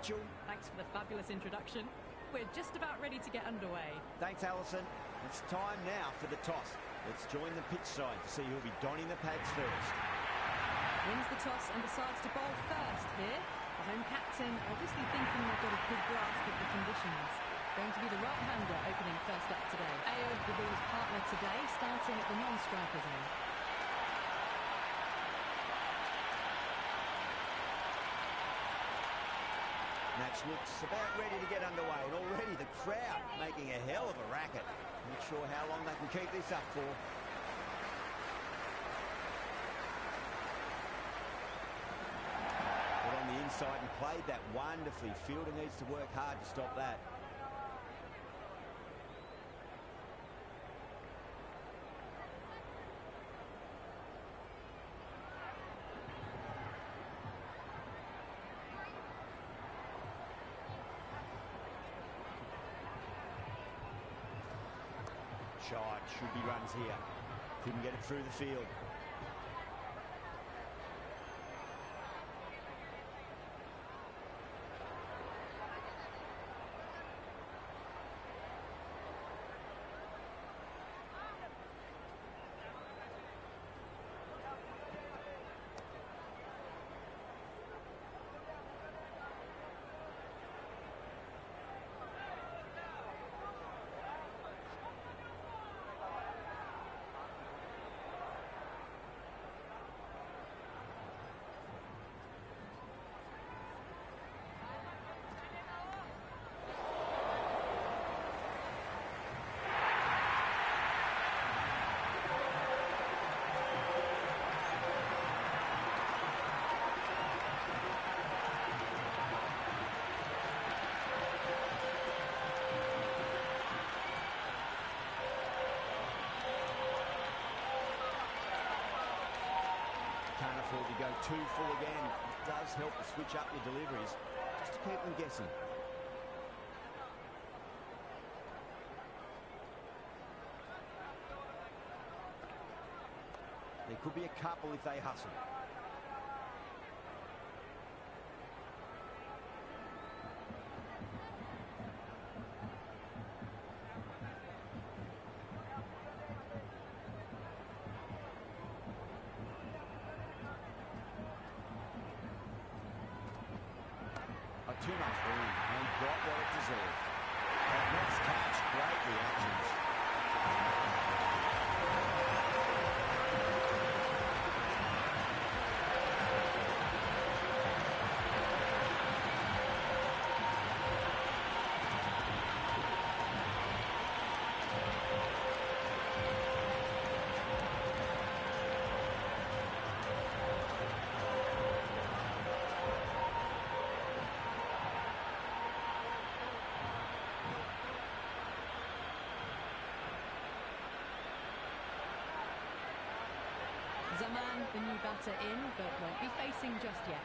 Mitchell. Thanks for the fabulous introduction. We're just about ready to get underway. Thanks, Alison. It's time now for the toss. Let's join the pitch side to see who'll be donning the pads first. Wins the toss and decides to bowl first here. The home captain obviously thinking they've got a good grasp of the conditions. Going to be the right-hander opening first up today. Ayo will be his partner today, starting at the non-striker zone. Match looks about ready to get underway, and already the crowd making a hell of a racket. Not sure how long they can keep this up for. Got on the inside and played that wonderfully. Fielder needs to work hard to stop that. Shot, should be runs here. Couldn't get it through the field. Can't afford to go too full again. It does help to switch up your deliveries, just to keep them guessing. There could be a couple if they hustle. Too much room and got what it deserved. Nice catch, great reactions. Zaman, the new batter in, but won't be facing just yet.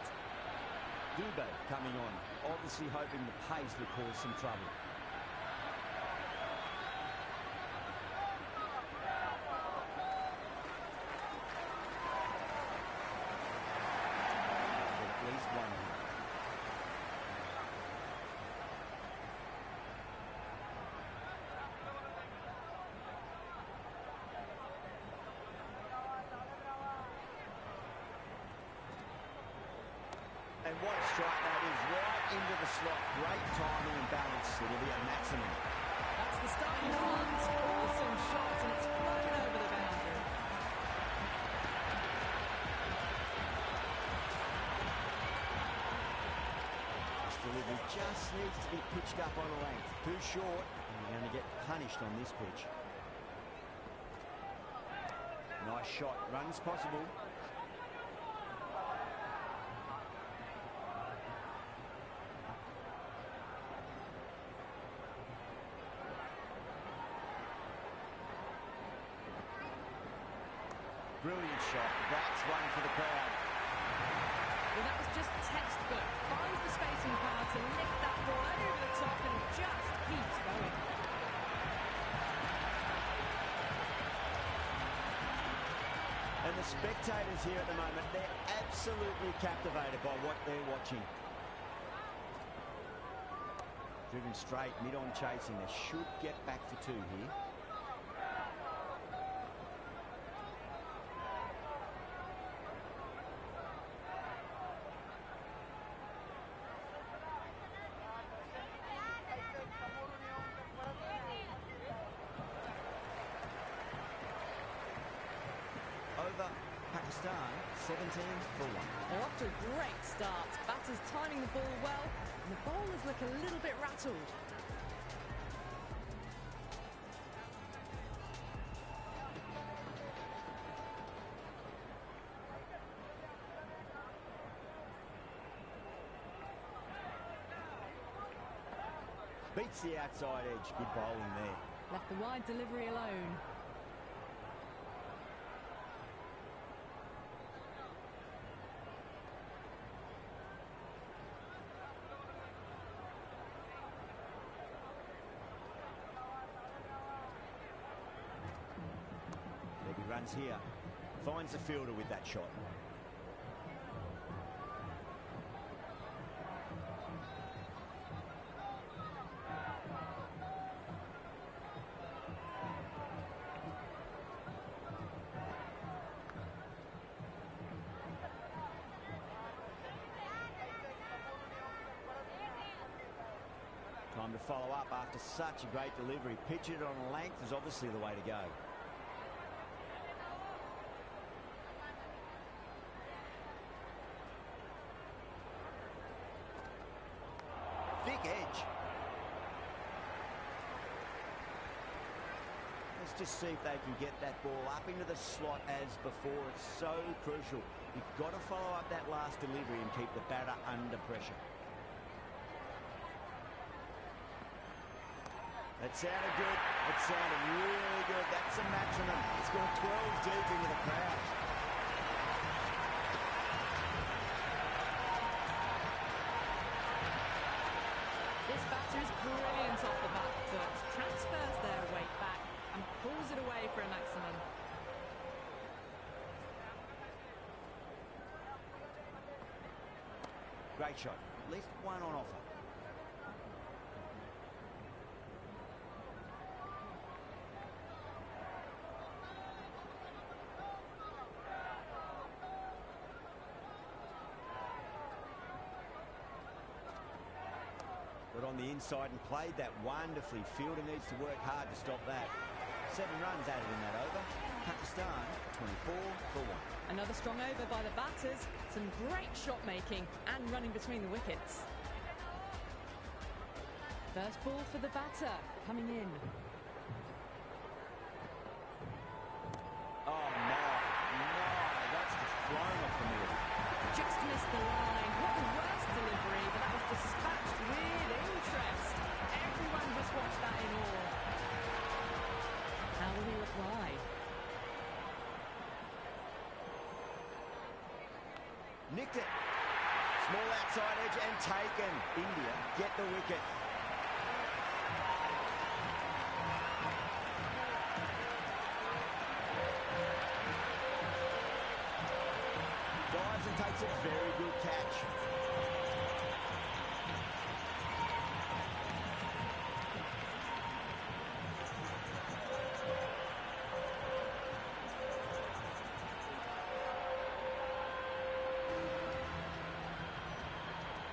Dubé coming on, obviously hoping the pace will cause some trouble. At least one here. And what a strike that is, right into the slot. Great timing and balance. It'll be a maximum. That's the starting hunt. Awesome shot, and it's flown over the boundary. This delivery just needs to be pitched up on a length. Too short, and you're going to get punished on this pitch. Nice shot. Runs possible. Brilliant shot. That's one for the crowd. Well, that was just textbook. Finds the spacing power to lift that ball over the top, and it just keeps going. And the spectators here at the moment, they're absolutely captivated by what they're watching. Driven straight, mid-on chasing. They should get back for two here. Over Pakistan, 17 for 1. They're off to a great start. Batters timing the ball well, and the bowlers look a little bit rattled. Beats the outside edge. Good bowling there. Left the wide delivery alone. He runs here, finds the fielder with that shot. Time to follow up after such a great delivery. Pitch it on length is obviously the way to go. Thick edge. Let's just see if they can get that ball up into the slot as before. It's so crucial. You've got to follow up that last delivery and keep the batter under pressure. That sounded good. It sounded really good. That's a maximum. It's gone 12 deep into the crowd. This batter is brilliant off the back foot, transfers their weight back and pulls it away for a maximum. Great shot. At least one on offer. But on the inside and played that wonderfully. Fielder needs to work hard to stop that. 7 runs added in that over. Pakistan 24 for 1. Another strong over by the batters. Some great shot making and running between the wickets. First ball for the batter coming in. Oh no, that's just flown off the middle. Just missed the line. What the worst delivery, but that was dispatched with interest. Everyone just watched that in awe. How will he reply? Nicked it. Small outside edge and taken. India get the wicket. Dives and takes a very good catch.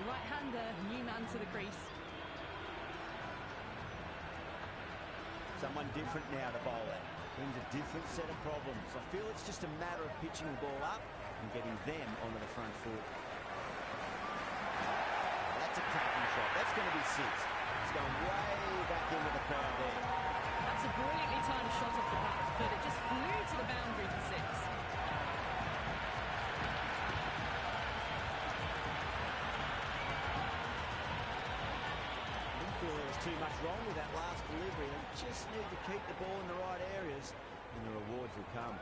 The right-hander, new man to the crease. Someone different now to bowl at. Brings a different set of problems. I feel it's just a matter of pitching the ball up and getting them onto the front foot. That's a cracking shot. That's going to be 6. It's going way back into the crowd there. That's a brilliantly timed shot off the back foot. It just flew to the boundary for 6. There was too much wrong with that last delivery. They just need to keep the ball in the right areas and the rewards will come.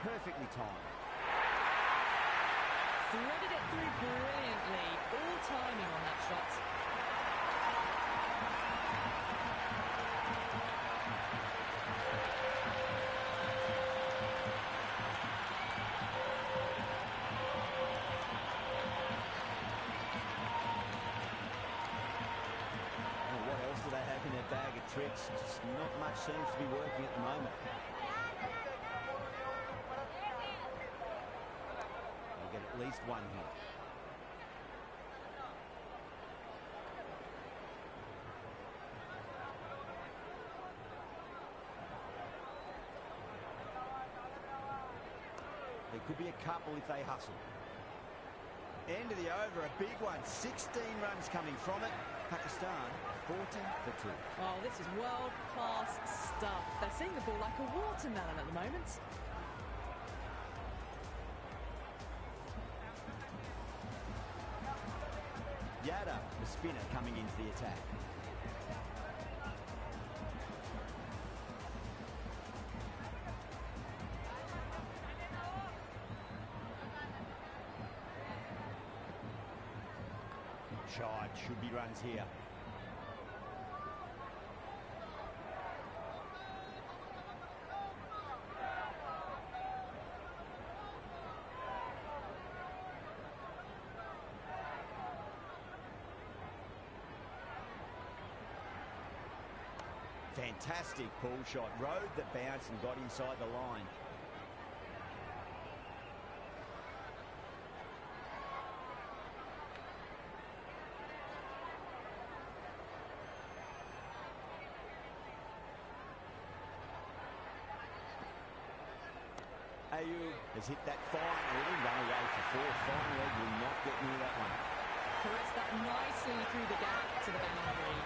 Perfectly timed. Threaded it through brilliantly. All timing on that shot. tricks. Just not much seems to be working at the moment. They'll get at least one here. There could be a couple if they hustle. End of the over, a big one. 16 runs coming from it. Pakistan 40 for 2. Oh, this is world-class stuff. They're seeing the ball like a watermelon at the moment. Yada, the spinner, coming into the attack. Shot, should be runs here. Fantastic pull shot. Rode the bounce and got inside the line. Ayub has hit that fine leg, run away for 4. Fine leg will not get near that one. Caress that nicely through the gap to the boundary.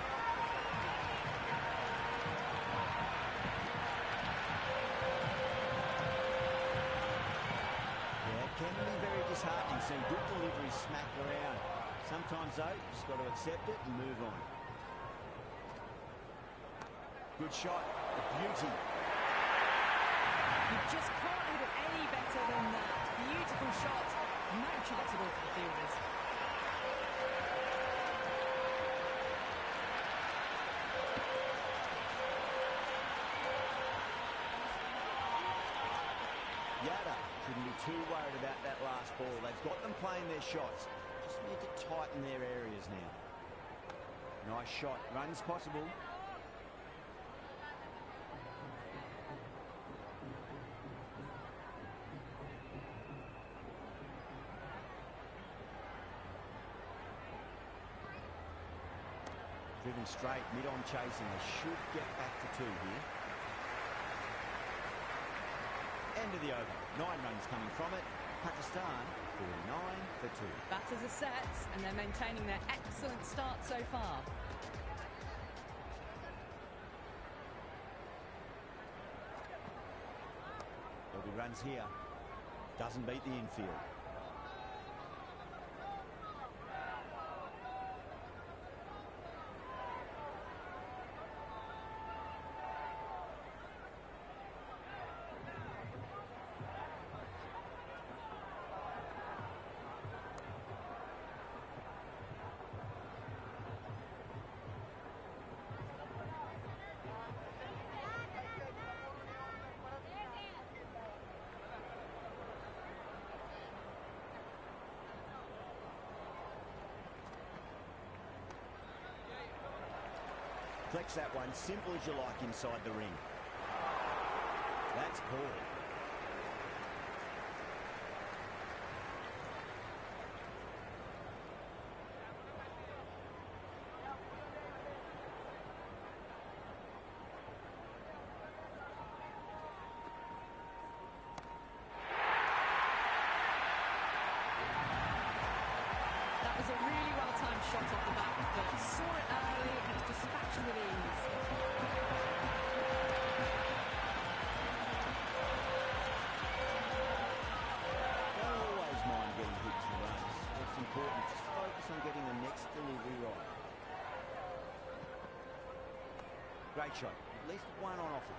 Yeah, it can be very disheartening seeing good deliveries smacked around. Sometimes though, just got to accept it and move on. Good shot, a beauty. You just can't hit it any better than that. Beautiful shot. No chance at all for the fielders. Yada shouldn't be too worried about that last ball. They've got them playing their shots. Just need to tighten their areas now. Nice shot. Runs possible. Driven straight, mid-on chasing. They should get back to 2 here. End of the over. 9 runs coming from it. Pakistan 49 for 2. Batters are set and they're maintaining their excellent start so far. There'll be runs here. Doesn't beat the infield. Flex that one, simple as you like inside the ring. That's poor. That was a really well-timed shot off the back foot. Saw it early and was dispatched with ease. Don't always mind getting hits and runs. What's important, just focus on getting the next delivery right. Great shot. At least one on offer.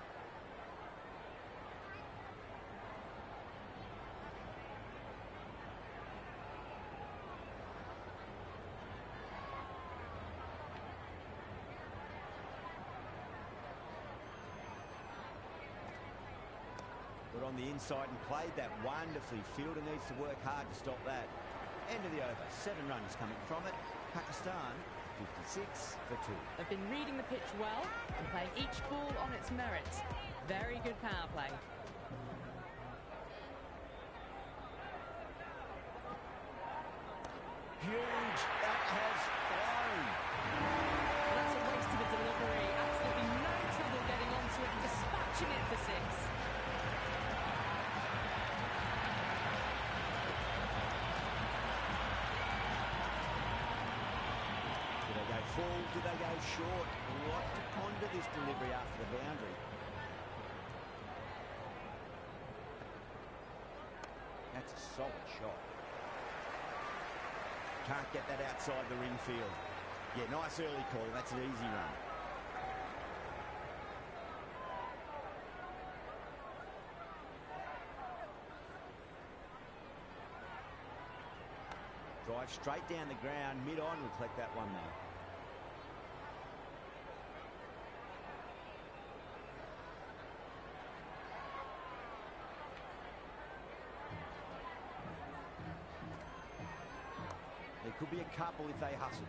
Got on the inside and played that wonderfully. Fielder needs to work hard to stop that. End of the over. 7 runs coming from it. Pakistan 56 for 2. They've been reading the pitch well and playing each ball on its merits. Very good power play. Huge. That has flown. That's a waste of a delivery. Absolutely no trouble getting onto it and dispatching it for 6. Do they go full? Do they go short? A lot to ponder this delivery after the boundary. That's a solid shot. Can't get that outside the ring field. Yeah, nice early call. That's an easy run. Drive straight down the ground, mid-on, will collect that one though. There could be a couple if they hustle.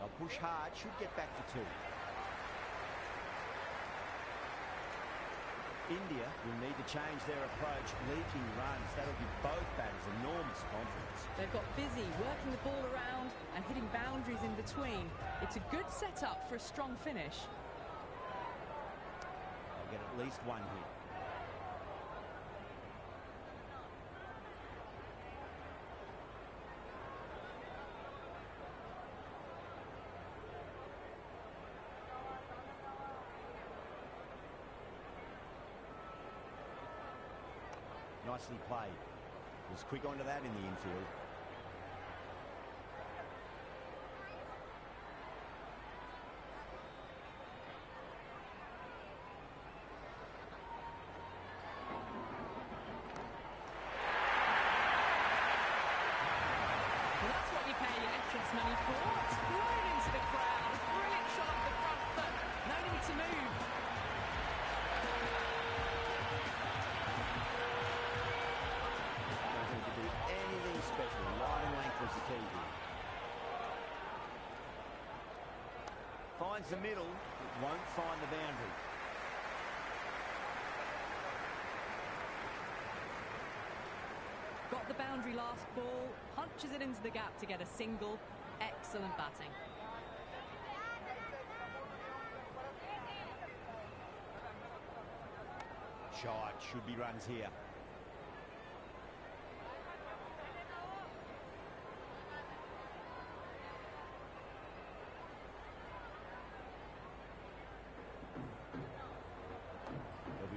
They'll push hard, should get back for 2. India will need to change their approach, leaking runs. That'll give both batters enormous confidence. They've got busy working the ball around and hitting boundaries in between. It's a good setup for a strong finish. They'll get at least 1 hit. Nicely played. Was quick onto that in the infield. Well, that's what you pay your entrance money for. It's flown into the crowd. A brilliant shot off the front foot. No need to move. Special. Line and length was the key here. Finds the middle, but won't find the boundary. Got the boundary last ball, punches it into the gap to get a single. Excellent batting. Shot, should be runs here.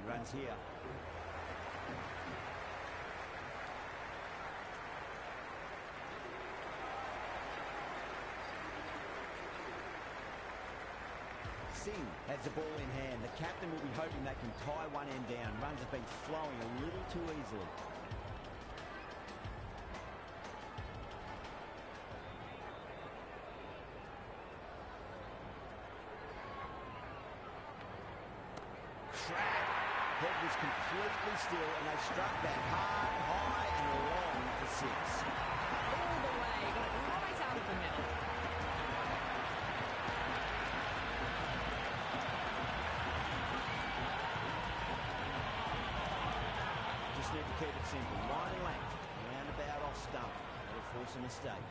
Runs here. Singh has the ball in hand. The captain will be hoping they can tie one end down. Runs have been flowing a little too easily. Head was completely still and they struck that hard, high and long for 6. All the way, got it right out of the middle. Just need to keep it simple. Line and length, roundabout off stump. That'll force a mistake.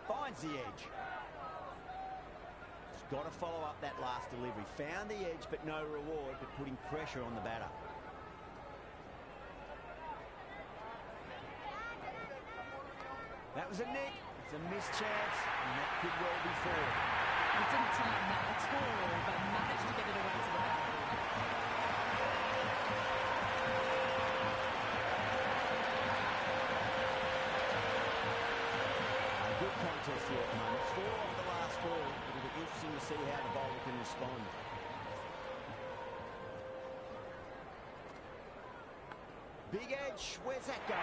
Finds the edge. Got to follow up that last delivery. Found the edge, but no reward, but putting pressure on the batter. That was a nick. It's a missed chance, and that could well be 4. He didn't time that at all. see how the bowler can respond. Big edge, where's that going?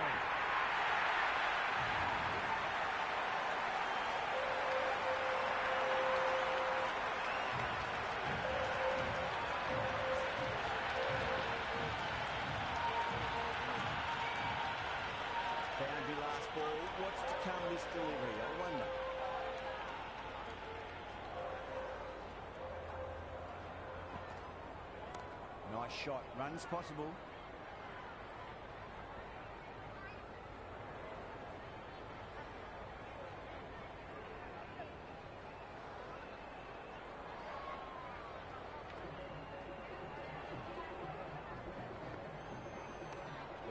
Boundary last ball. What's to come this delivery? I wonder. Nice shot. Runs possible.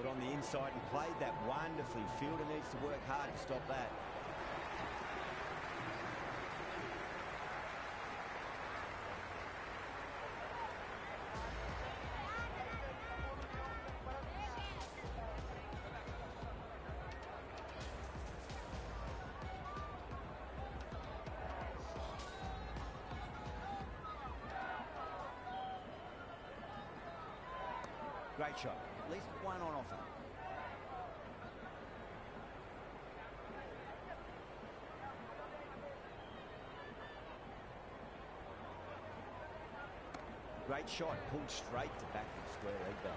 Got on the inside and played that wonderfully. Fielder needs to work hard to stop that. Great shot. At least one on offer. Great shot. Pulled straight to backward square leg though.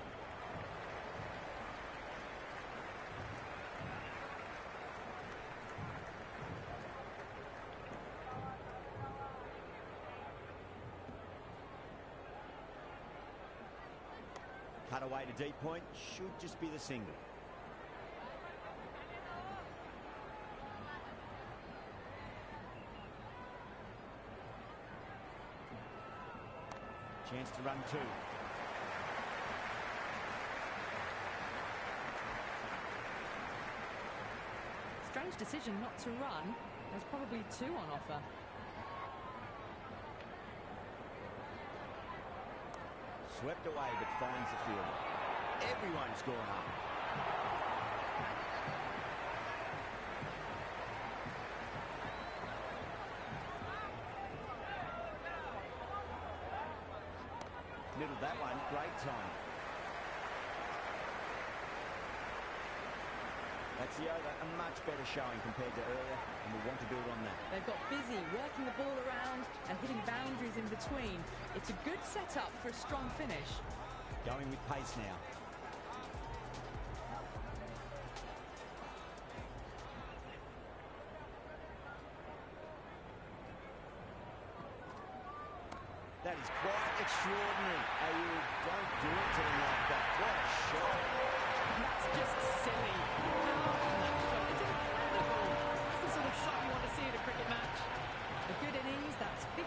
Cut away to deep point, should just be the single. Chance to run two. Strange decision not to run. There's probably two on offer. Swept away but finds the fielder. Everyone's gone up. Middled that one, great time. That's the over, a much better showing compared to earlier, and we want to build on that. They've got busy working the ball around and hitting boundaries in between. It's a good setup for a strong finish. Going with pace now. That is quite extraordinary. You don't do it to them like that. What a shot. That's just silly. How on that shot is incredible. That's the sort of shot you want to see in a cricket match. A good innings, that's 50.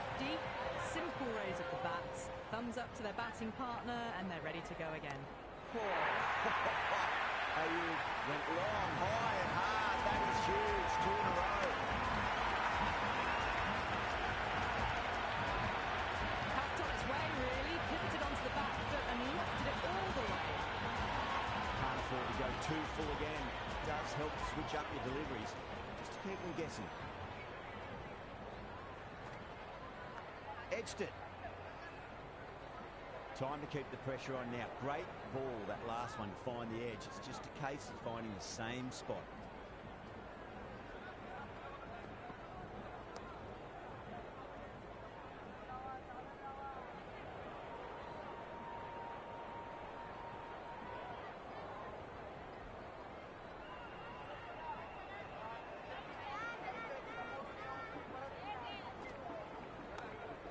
Simple raise of the bats. Thumbs up to their batting partner, and they're ready to go again. Ayub went long, high and hard. That is huge. Two in a row. Packed on its way, really. Pivoted onto the back foot and lofted it all the way. Can't afford to go too full again. Does help to switch up your deliveries, just to keep them guessing. Edged it. Time to keep the pressure on now. Great ball, that last one, to find the edge. It's just a case of finding the same spot.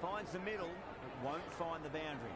Finds the middle, but won't find the boundary.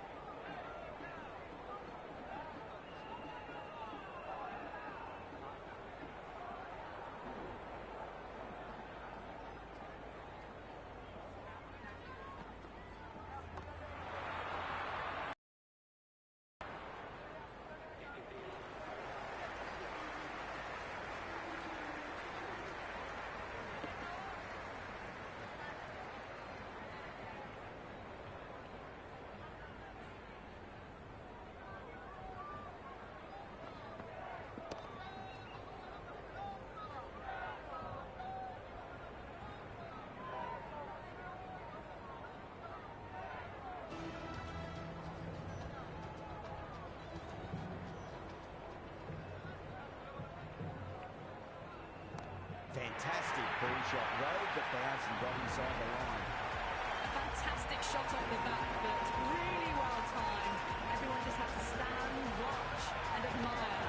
fantastic pull shot. Rode the bounce and got inside the line. A fantastic shot off the back foot, really well timed. Everyone just had to stand, watch and admire.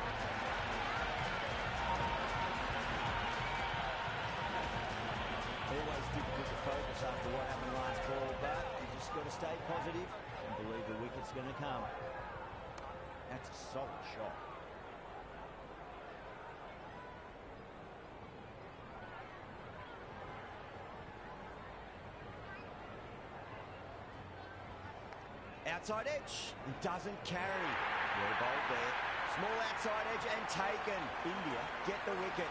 Always difficult to focus after what happened last ball, but you just got to stay positive and believe the wicket's going to come. That's a solid shot. Outside edge, and doesn't carry. Well bowled there. Small outside edge and taken. India get the wicket.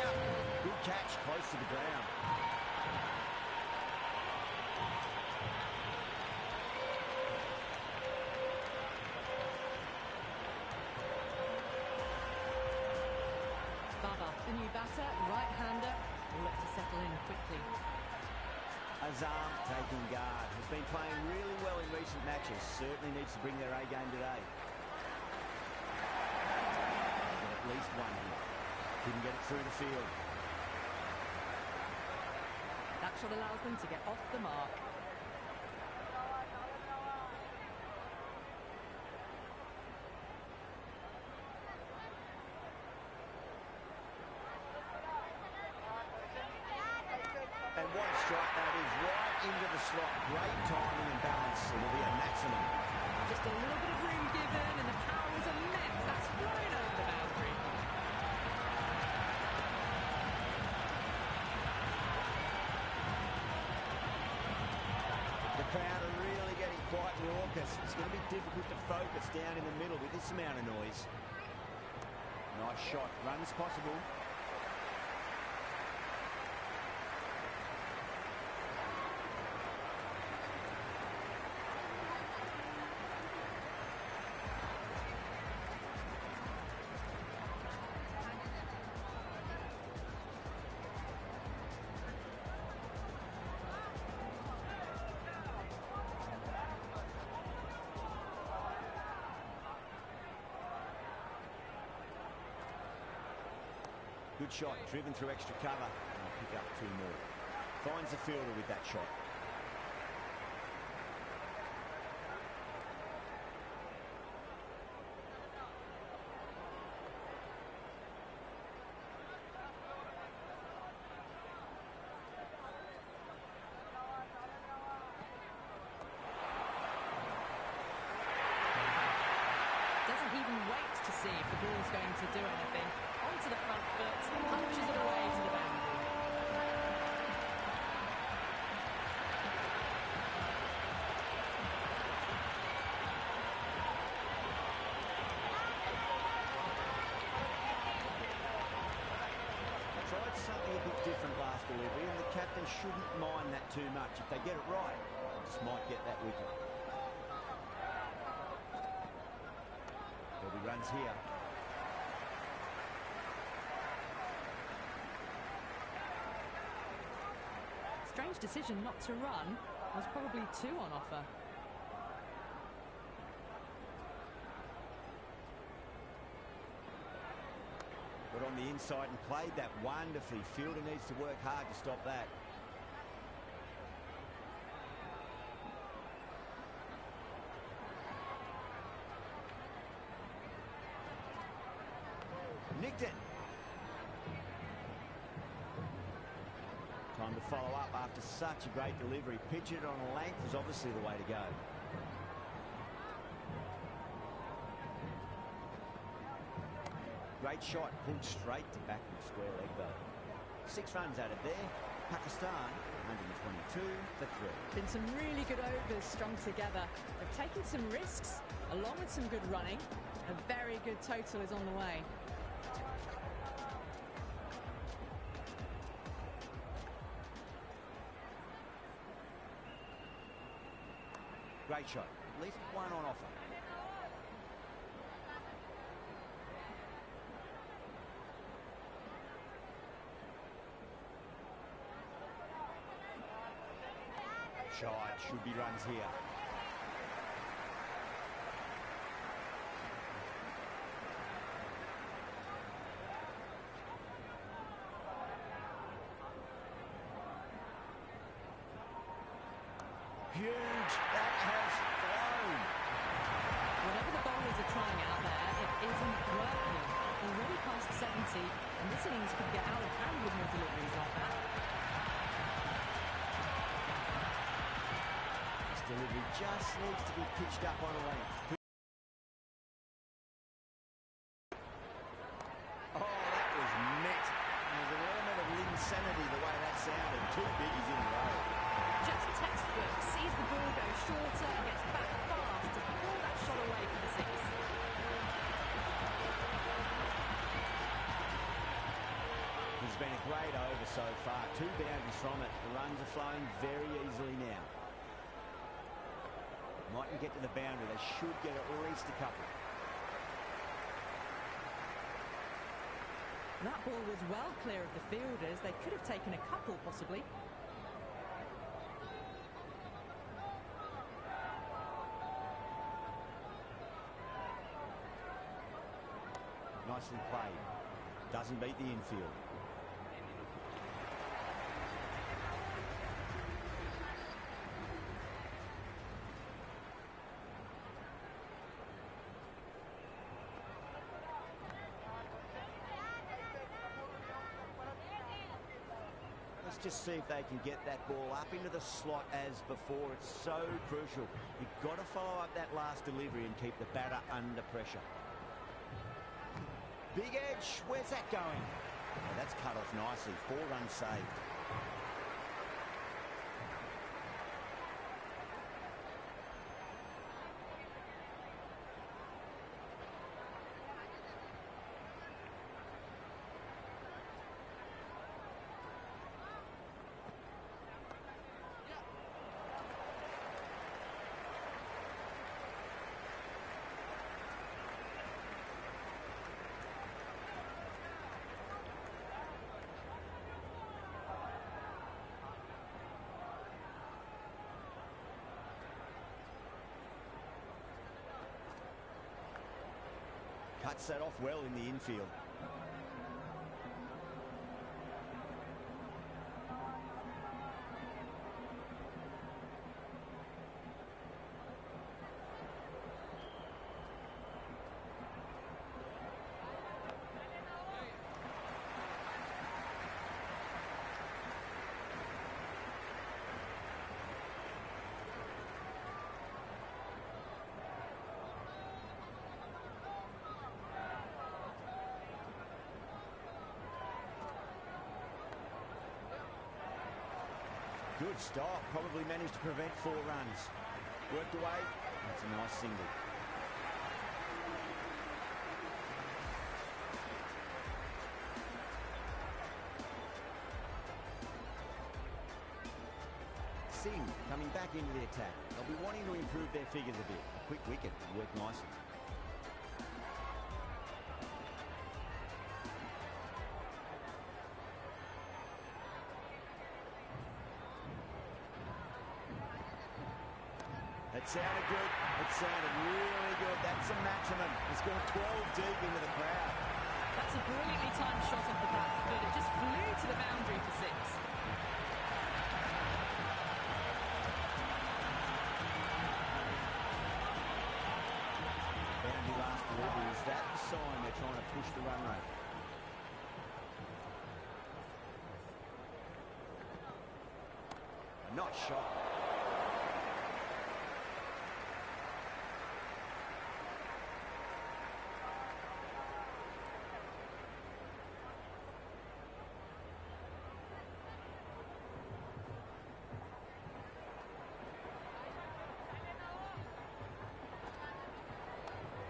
Out. Good catch, close to the ground. Baba, the new batter, right-hander, will look to settle in quickly. Azam taking guard. Has been playing really well in recent matches. Certainly needs to bring their A game today. Got at least one here. Couldn't get it through the field. That shot allows them to get off the mark. And what a strike that is, right into the slot. Great timing and balance. It will be a maximum. Just a little bit of room given and the power was immense. That's flying over the boundary. The crowd are really getting quite raucous. It's going to be difficult to focus down in the middle with this amount of noise. Nice shot. Runs possible. Good shot, driven through extra cover. And I'll pick up two more. Finds the fielder with that shot. Doesn't even wait to see if the ball's going to do anything. Onto the front foot, punches it away to the boundary. Tried something a bit different last delivery, and the captain shouldn't mind that too much. If they get it right, just might get that wicket. There'll be runs here. Strange decision not to run. There's probably two on offer. Got on the inside and played that wonderfully. Fielder needs to work hard to stop that. Nicked it. Time to follow up after such a great delivery. Pitch it on a length is obviously the way to go. Great shot, pulled straight to backward square leg though. 6 runs added there. Pakistan 122 for 3. Been some really good overs strung together. They've taken some risks along with some good running. A very good total is on the way. Great shot. At least one on offer. Shot. Should be runs here. Huge. That has flown. Whatever the bowlers are trying out there, it isn't working. Already past 70, and this innings could get out of hand with more deliveries like that. This delivery just needs to be pitched up on a length. Oh, that was met. There's an element of insanity the way that sounded. Two biggies in a row. Just textbook, sees the ball go shorter and gets back fast to pull that shot away for the six. It's been a great over so far. 2 boundaries from it. The runs are flowing very easily now. Mightn't get to the boundary. They should get at least a couple. That ball was well clear of the fielders. They could have taken a couple, possibly. Nicely played. Doesn't beat the infield. Let's just see if they can get that ball up into the slot as before. It's so crucial. You've got to follow up that last delivery and keep the batter under pressure. Big edge, where's that going? Oh, that's cut off nicely. 4 runs saved. Cuts that off well in the infield. Good stop. Probably managed to prevent 4 runs. Worked away. That's a nice single. Singh coming back into the attack. They'll be wanting to improve their figures a bit. A quick wicket worked nicely. It sounded good. It sounded really good. That's a maximum. It's gone 12 deep into the crowd. That's a brilliantly timed shot off the back foot. It just flew to the boundary for 6. Boundary last delivery. Is that the sign they're trying to push the run rate? Not shot.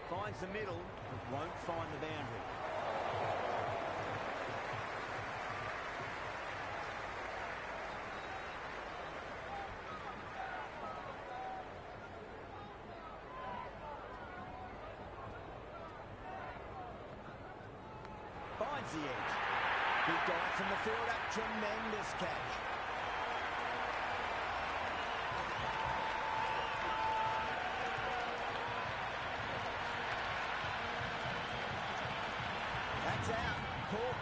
Finds the middle, but won't find the boundary. Finds the edge. Big dive from the fielder. Tremendous catch. That's out. Caught.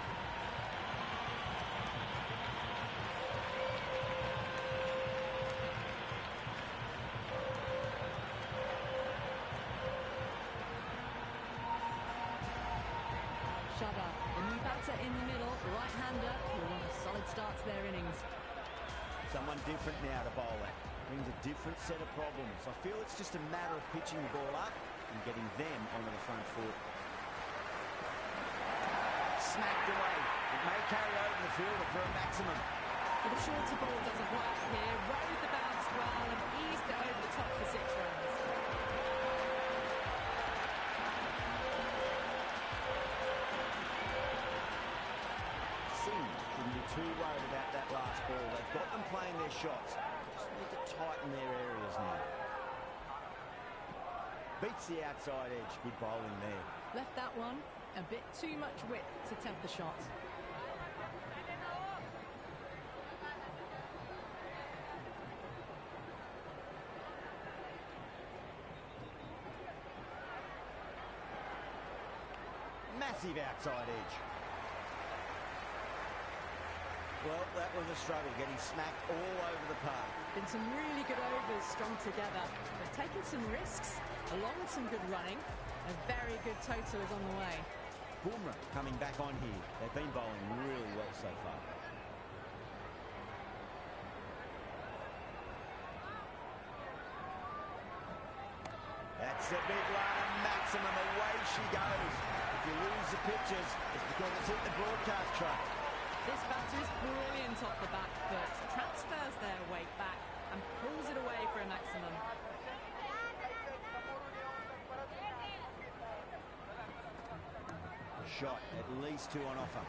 batter in the middle, right-hander, who are on a solid start to their innings. Someone different now to bowl at. Brings a different set of problems. I feel it's just a matter of pitching the ball up and getting them onto the front foot. Smacked away. It may carry over the fielder for a maximum. But the shorter ball doesn't work here. Rode the bounce well and eased it over the top for 6 runs. Shouldn't be too worried about that last ball. They've got them playing their shots. Just need to tighten their areas now. Beats the outside edge. Good bowling there. Left that one a bit too much width to tempt the shot. Massive outside edge. Well, that was a struggle, getting smacked all over the park. Been some really good overs strung together. They've taken some risks, along with some good running. A very good total is on the way. Boomer coming back on here. They've been bowling really well so far. That's a big one, a maximum. Away she goes. If you lose the pictures, it's because it's hit the broadcast truck. This batter is brilliant off the back foot, transfers their weight back and pulls it away for a maximum. Shot, at least 2 on offer.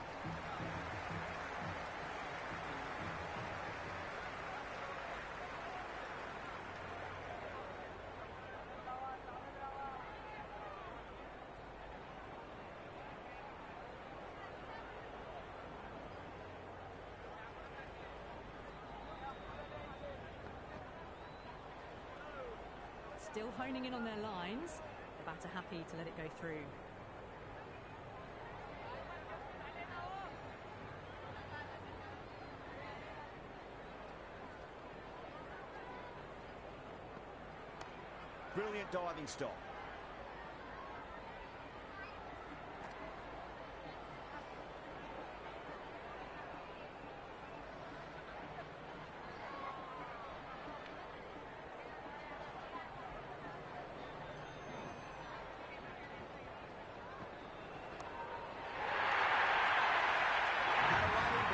Still honing in on their lines. The batter happy to let it go through. Brilliant diving stop.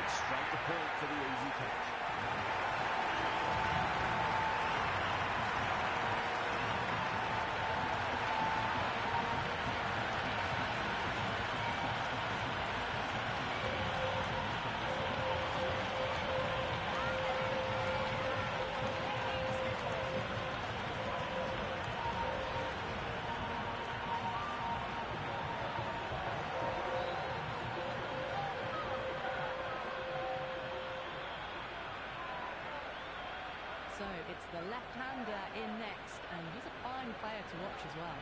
Straight to point for the easy catch. So it's the left-hander in next, and he's a fine player to watch as well.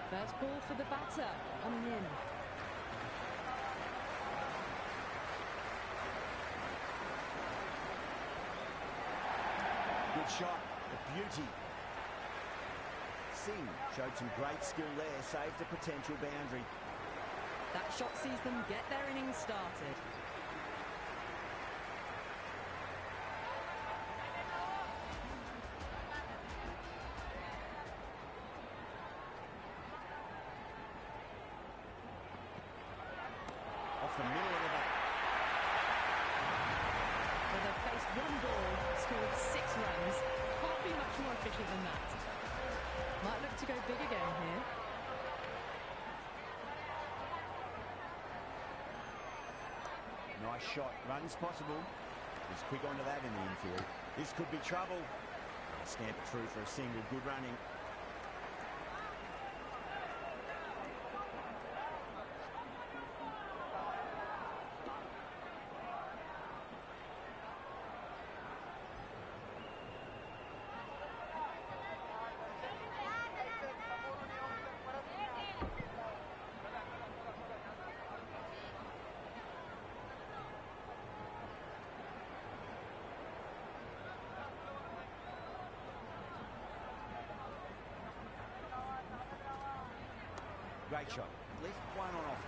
First ball for the batter, on the in. Good shot, a beauty. Singh showed some great skill there, saved a potential boundary. That shot sees them get their innings started. Off the middle of the bat. Well, they've faced 1 ball, scored 6 runs. Can't be much more efficient than that. Might look to go big again here. Nice shot, runs possible. He's quick onto that in the infield. This could be trouble. Scamper through for a single, good running. Great shot. At least one on offer.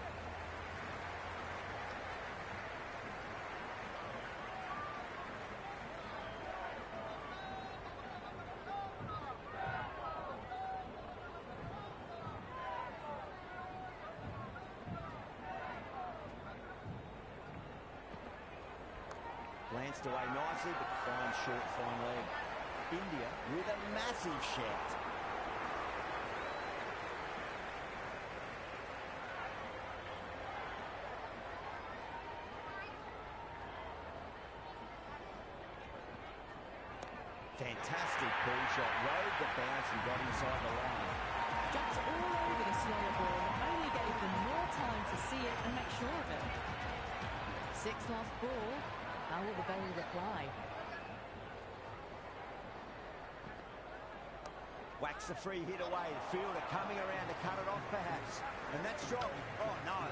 Glanced away nicely, but fine short, fine leg. India with a massive shout. Fantastic ball shot. Rode the bounce and got inside the line. Jumped all over the slower ball, only gave them more time to see it and make sure of it. 6 lost ball. How will the Belly reply? Whacks the free hit away. The fielder coming around to cut it off perhaps. And that's dropped. Oh no.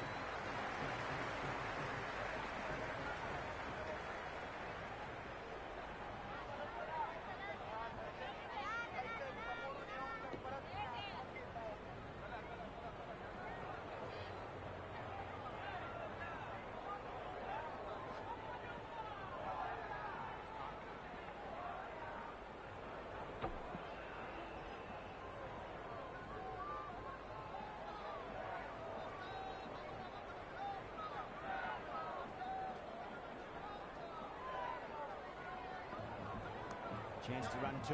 Chance to run 2.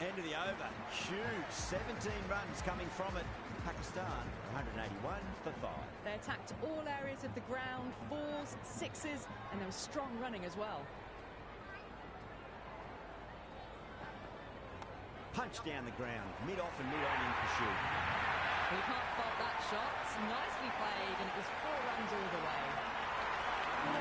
End of the over. Huge. 17 runs coming from it. Pakistan 181 for 5. They attacked all areas of the ground, 4s, 6s, and there was strong running as well. Punch down the ground. Mid-off and mid-on in pursuit. Well, you can't fault that shot. Nicely played, and it was 4 runs all the way. Don't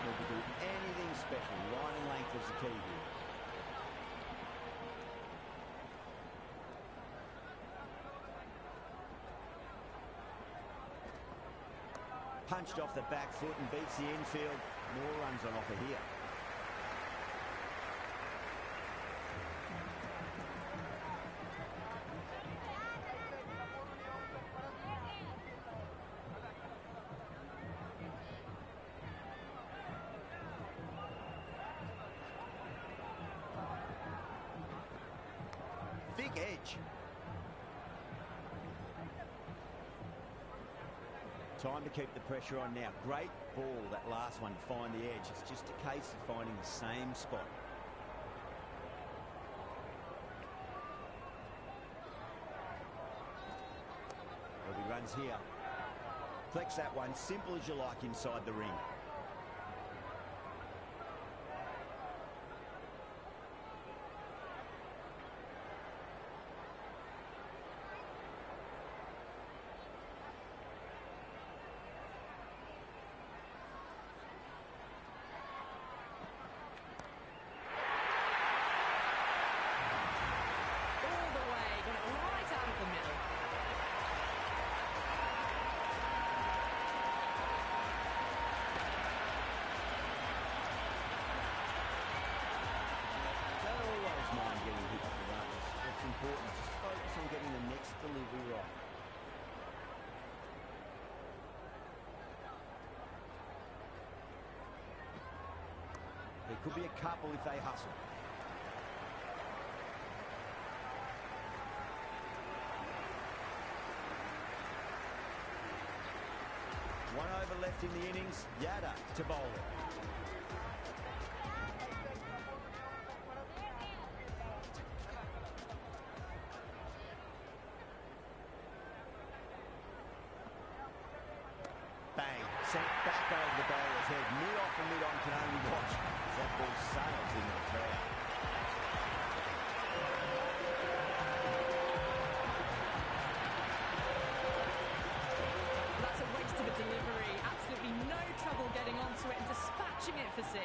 need to do anything special. Line and length is the key here. Punched off the back foot and beats the infield. More runs on offer here. Big edge. Time to keep the pressure on now. Great ball, that last one, to find the edge. It's just a case of finding the same spot. There'll be runs here. Flex that one, simple as you like inside the ring. Important. Just focus on getting the next delivery right. There could be a couple if they hustle. One over left in the innings. Yada to bowl it. Bang, sent back over the bowler's head. Mid-off and mid-on can only watch as that ball sails into the crowd. That's a waste of a delivery. Absolutely no trouble getting onto it and dispatching it for 6.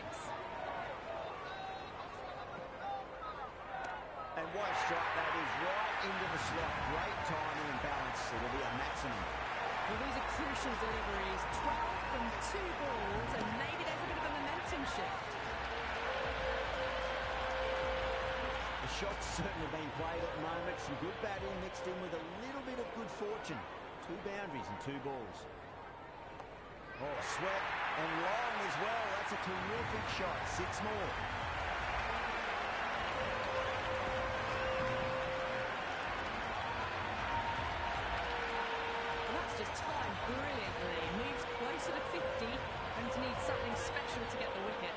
And what a strike that is, right into the slot. Great timing and balance. It'll be a maximum. Well, these are crucial deliveries. 12 from 2 balls, and maybe there's a bit of a momentum shift. The shot's certainly being played at the moment. Some good batting mixed in with a little bit of good fortune. 2 boundaries and 2 balls. Oh, swept and long as well. That's a terrific shot. 6 more. Well, that's just timed brilliantly. Moves closer to 50. Going to need something special to get the wicket.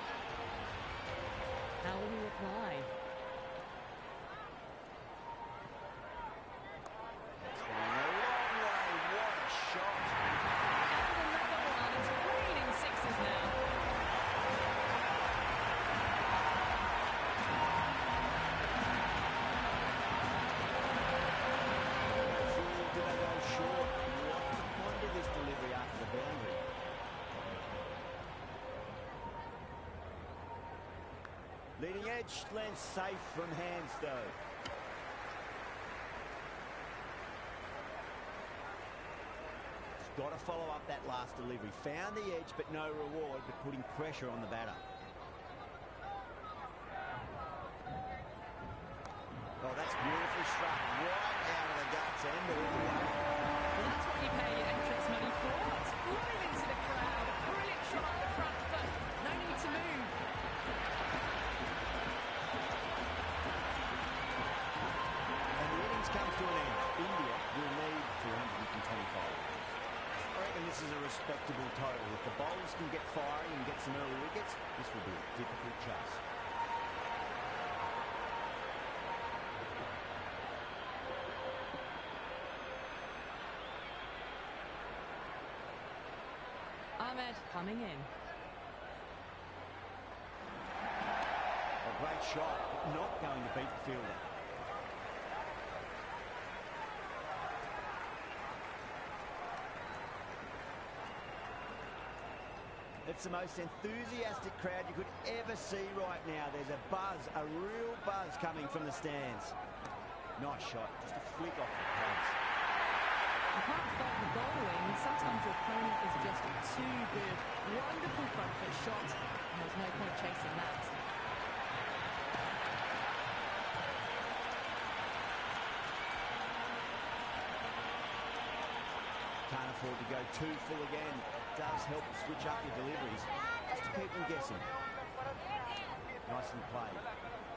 How will he reply? Leading edge, lands safe from hands though. He's got to follow up that last delivery. Found the edge, but no reward, but putting pressure on the batter. Oh, that's beautifully struck right out of the guts and all the way. Well, that's what you pay your entrance money for. It's flying into the crowd. A brilliant shot up the front foot. No need to move. Comes to an end. India will need 225. I reckon this is a respectable total. If the bowlers can get firing and get some early wickets, this will be a difficult chase. Ahmed coming in. A great shot, but not going to beat the fielder. It's the most enthusiastic crowd you could ever see right now. There's a buzz, a real buzz coming from the stands. Nice shot, just a flick off the pads. You can't fault the bowling. Sometimes your opponent is just too good. Wonderful front foot shot, and there's no point chasing that. Can't afford to go too full again. It does help switch up your deliveries, just to keep them guessing. Nicely played.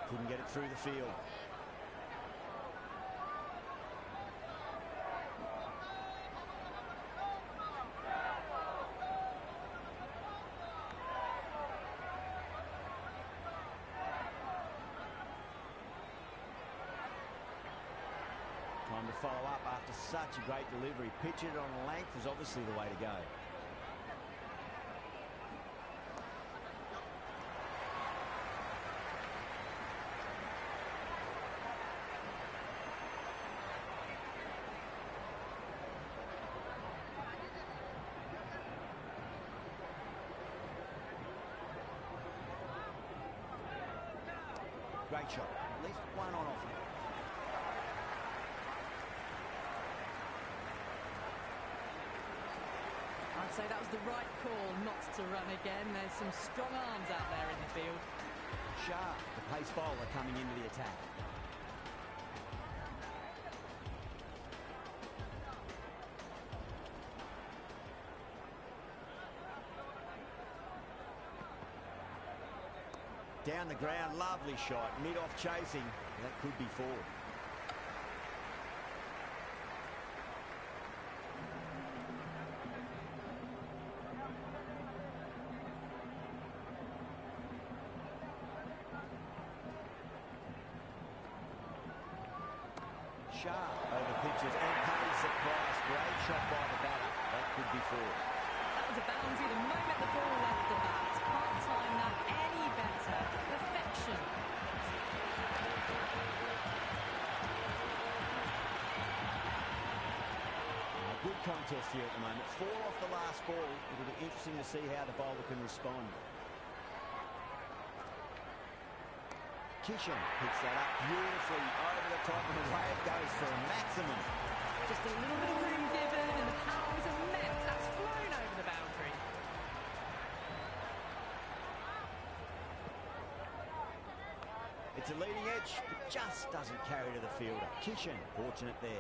Couldn't get it through the field. Time to follow up after such a great delivery. Pitch it on length is obviously the way to go. Great shot. At least one on offer. I'd say that was the right call not to run again. There's some strong arms out there in the field. Sharp, the pace bowler coming into the attack. Down the ground, lovely shot. Mid-off chasing. That could be 4. Sharp over pitches and pays the price. Great shot by the batter. That could be 4. That was a boundary the moment the ball left the bat. Can't time that any better. Perfection. A good contest here at the moment. 4 off the last ball. It'll be interesting to see how the bowler can respond. Kishan picks that up beautifully over the top, and away it goes for a maximum. Just a little bit of room given, and the power was It's a leading edge, but just doesn't carry to the fielder. Kishan, fortunate there.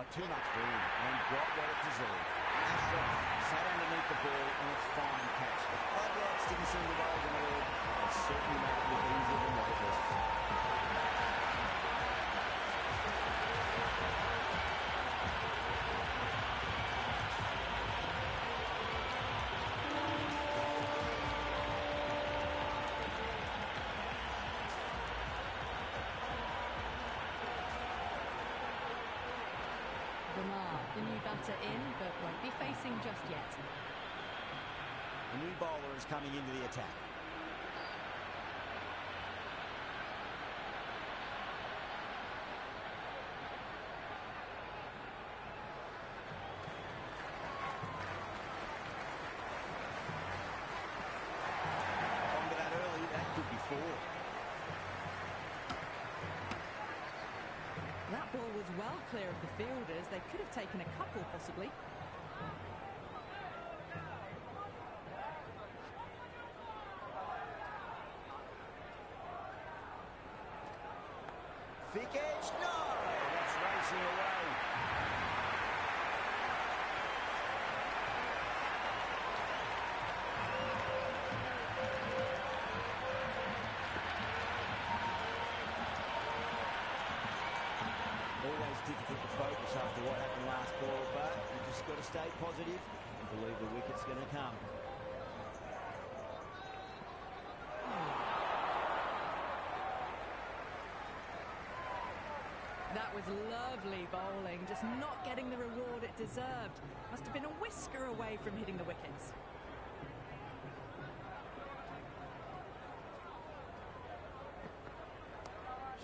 Too much for him and got what it deserved. Ashraf sat underneath the ball and a fine catch. The floodlights didn't seem to wave at all. They certainly made it look easier than what it was. The new batter in, but won't be facing just yet. The new bowler is coming into the attack. Onto that early, that could be four. That ball was well clear of the fielders. They could have taken a couple, possibly. Thick edge, no! That's racing away. Always difficult to focus after what happened last ball, but you just got to stay positive and believe the wicket's going to come. That was lovely bowling, just not getting the reward it deserved. Must have been a whisker away from hitting the wickets.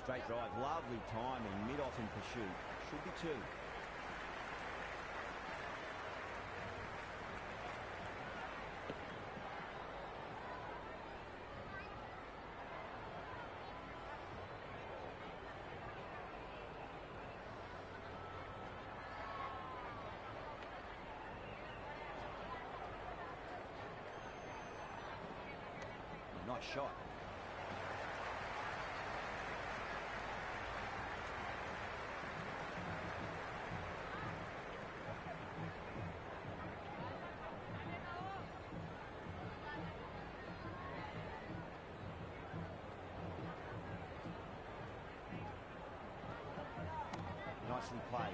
Straight drive, lovely timing, mid-off in pursuit. Should be two. Nice shot. Nicely played.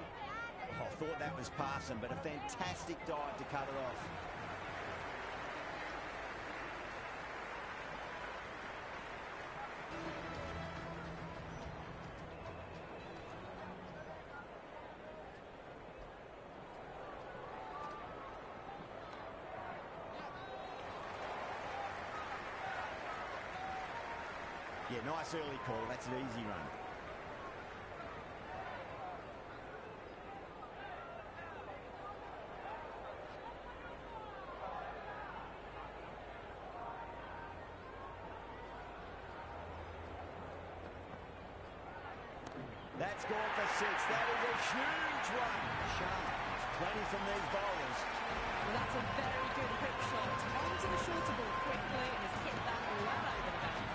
Oh, I thought that was passing, but a fantastic dive to cut it off. Yeah, nice early call. That's an easy run. That's gone for six. That is a huge run. Sharp. There's plenty from these bowlers. Well, that's a very good quick shot. Onto the shorter ball quickly and has hit that well over the boundary.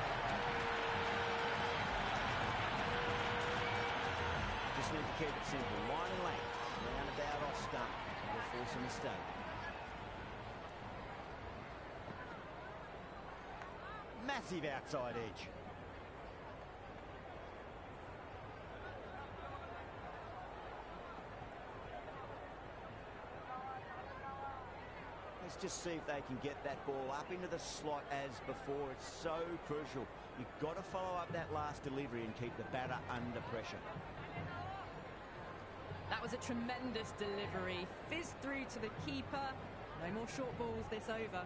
Just need to keep it simple. Line and length. Roundabout off stump. Will force a mistake. Massive outside edge. Let's just see if they can get that ball up into the slot as before. It's so crucial. You've got to follow up that last delivery and keep the batter under pressure. That was a tremendous delivery. Fizzed through to the keeper. No more short balls this over.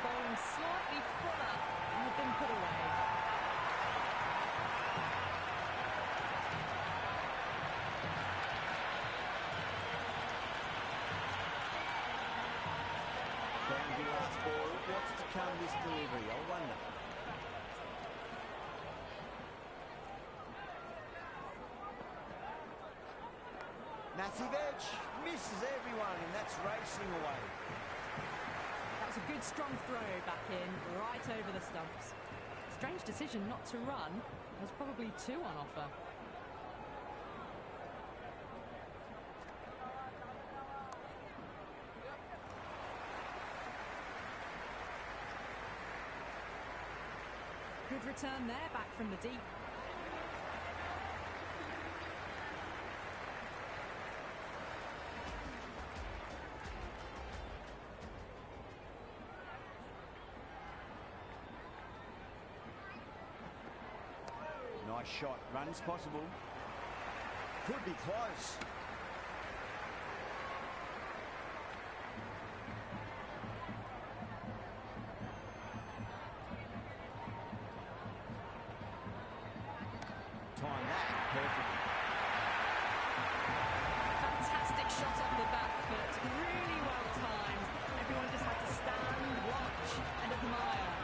bowling slightly fuller and have been put away. Boundary last ball. What's to come this delivery? I wonder. Massive edge. Misses everyone, and that's racing away. That was a good strong throw back in, right over the stumps. Strange decision not to run. There's probably two on offer. Good return there, back from the deep. Nice shot. Run's possible. Could be close. Time that perfectly. Fantastic shot off the back foot. Really well timed. Everyone just had to stand, watch and admire.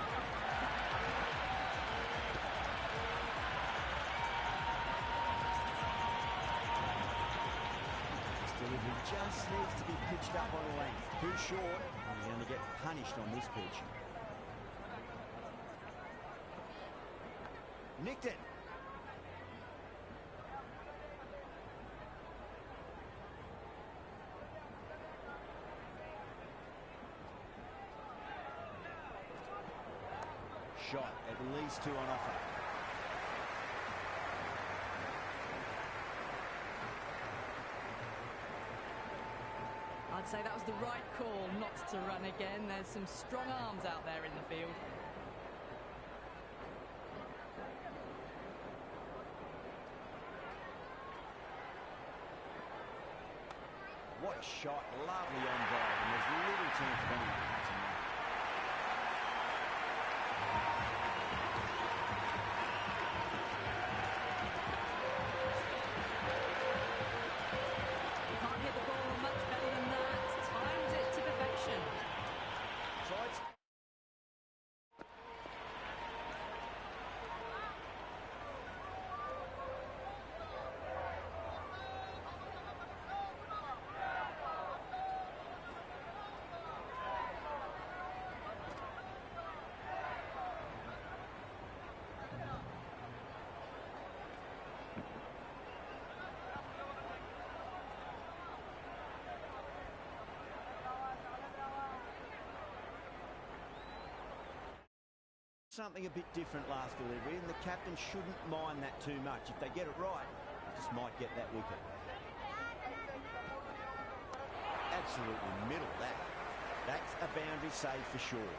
Delivery just needs to be pitched up on length. Too short, and you're going to get punished on this pitch. Nicked it. Shot, at least two on offer. I'd say that was the right call not to run again. There's some strong arms out there in the field. What a shot, lovely on drive, and there's little chance of anyone catching that. You can't hit the ball much better than that. Timed it to perfection. Tried. Something a bit different last delivery, and the captain shouldn't mind that too much. If they get it right, they just might get that wicket. Absolutely middle that. That's a boundary save for sure.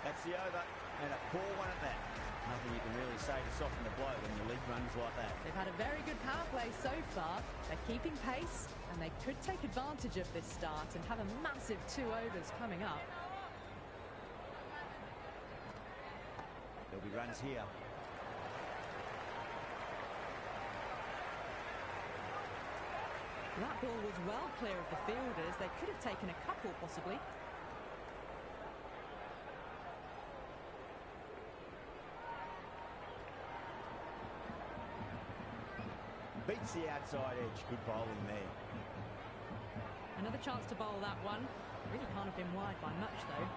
That's the over, and a poor one at that. Nothing you can really say to soften the blow when the league runs like that. They've had a very good power play so far. They're keeping pace, and they could take advantage of this start and have a massive 2 overs coming up. There'll be runs here. That ball was well clear of the fielders. They could have taken a couple, possibly. Beats the outside edge. Good bowling there. Another chance to bowl that one. Really can't have been wide by much, though.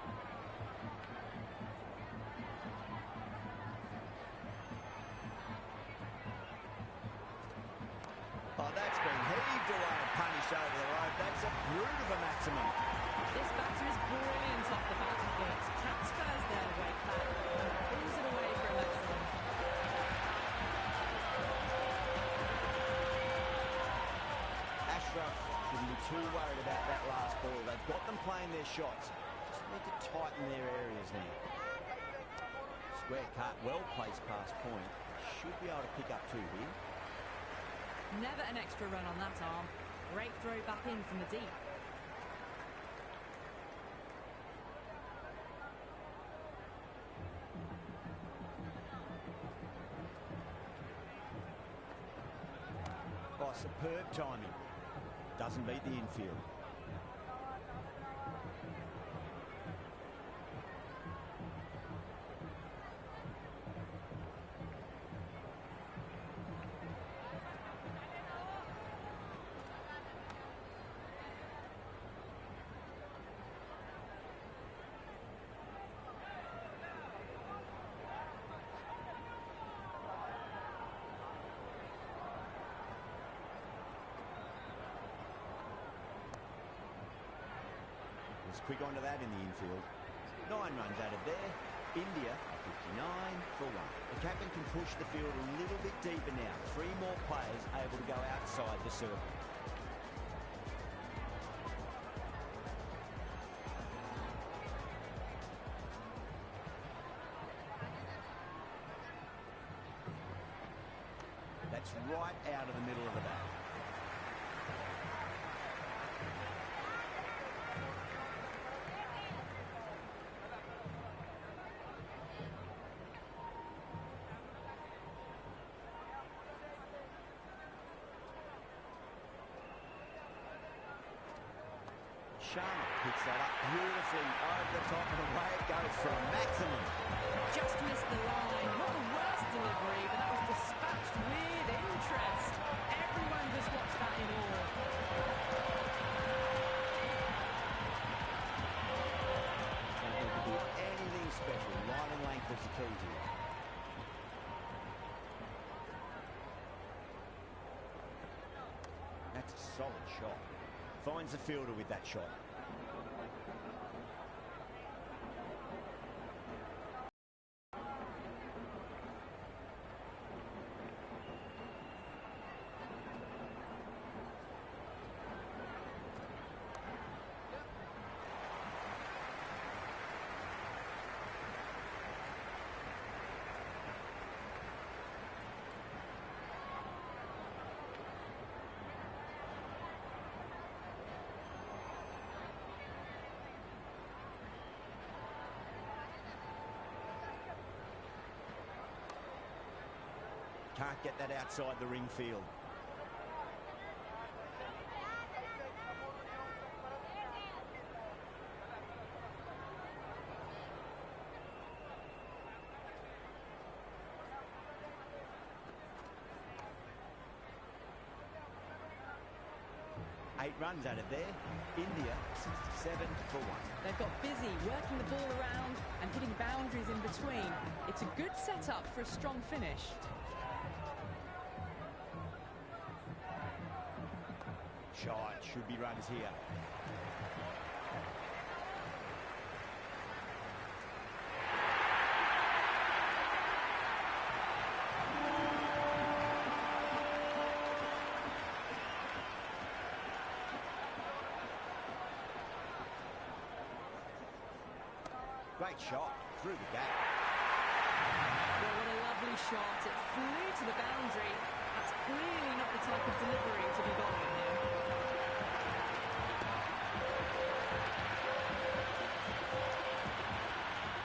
Oh, that's been heaved away and punished over the road. That's a brute of a maximum. This batter is brilliant off the back foot. Transfers their weight back and pulls it away for a maximum. Ashraf shouldn't be too worried about that last ball. They've got them playing their shots. Just need to tighten their areas now. Square cut, well placed past point. Should be able to pick up two here. Never an extra run on that arm. Great throw back in from the deep. Superb timing. Doesn't beat the infield. Quick onto that in the infield. 9 runs out of there. India are 59 for 1. The captain can push the field a little bit deeper now. 3 more players able to go outside the circle. That's right out of the middle of the bat. Sharma picks that up beautifully over the top, and away it goes for a maximum. Just missed the line. Not the worst delivery, but that was dispatched with interest. Everyone just watched that in awe. Don't need to do anything special. Line and length was the key here. That's a solid shot. Finds the fielder with that shot. Can't get that outside the ring field. Eight runs out of there. India 67 for 1. They've got busy working the ball around and hitting boundaries in between. It's a good setup for a strong finish. Shot, should be runs here. Great shot through the gap. Well, what a lovely shot. It flew to the boundary. That's clearly not the type of delivery to be bowling here.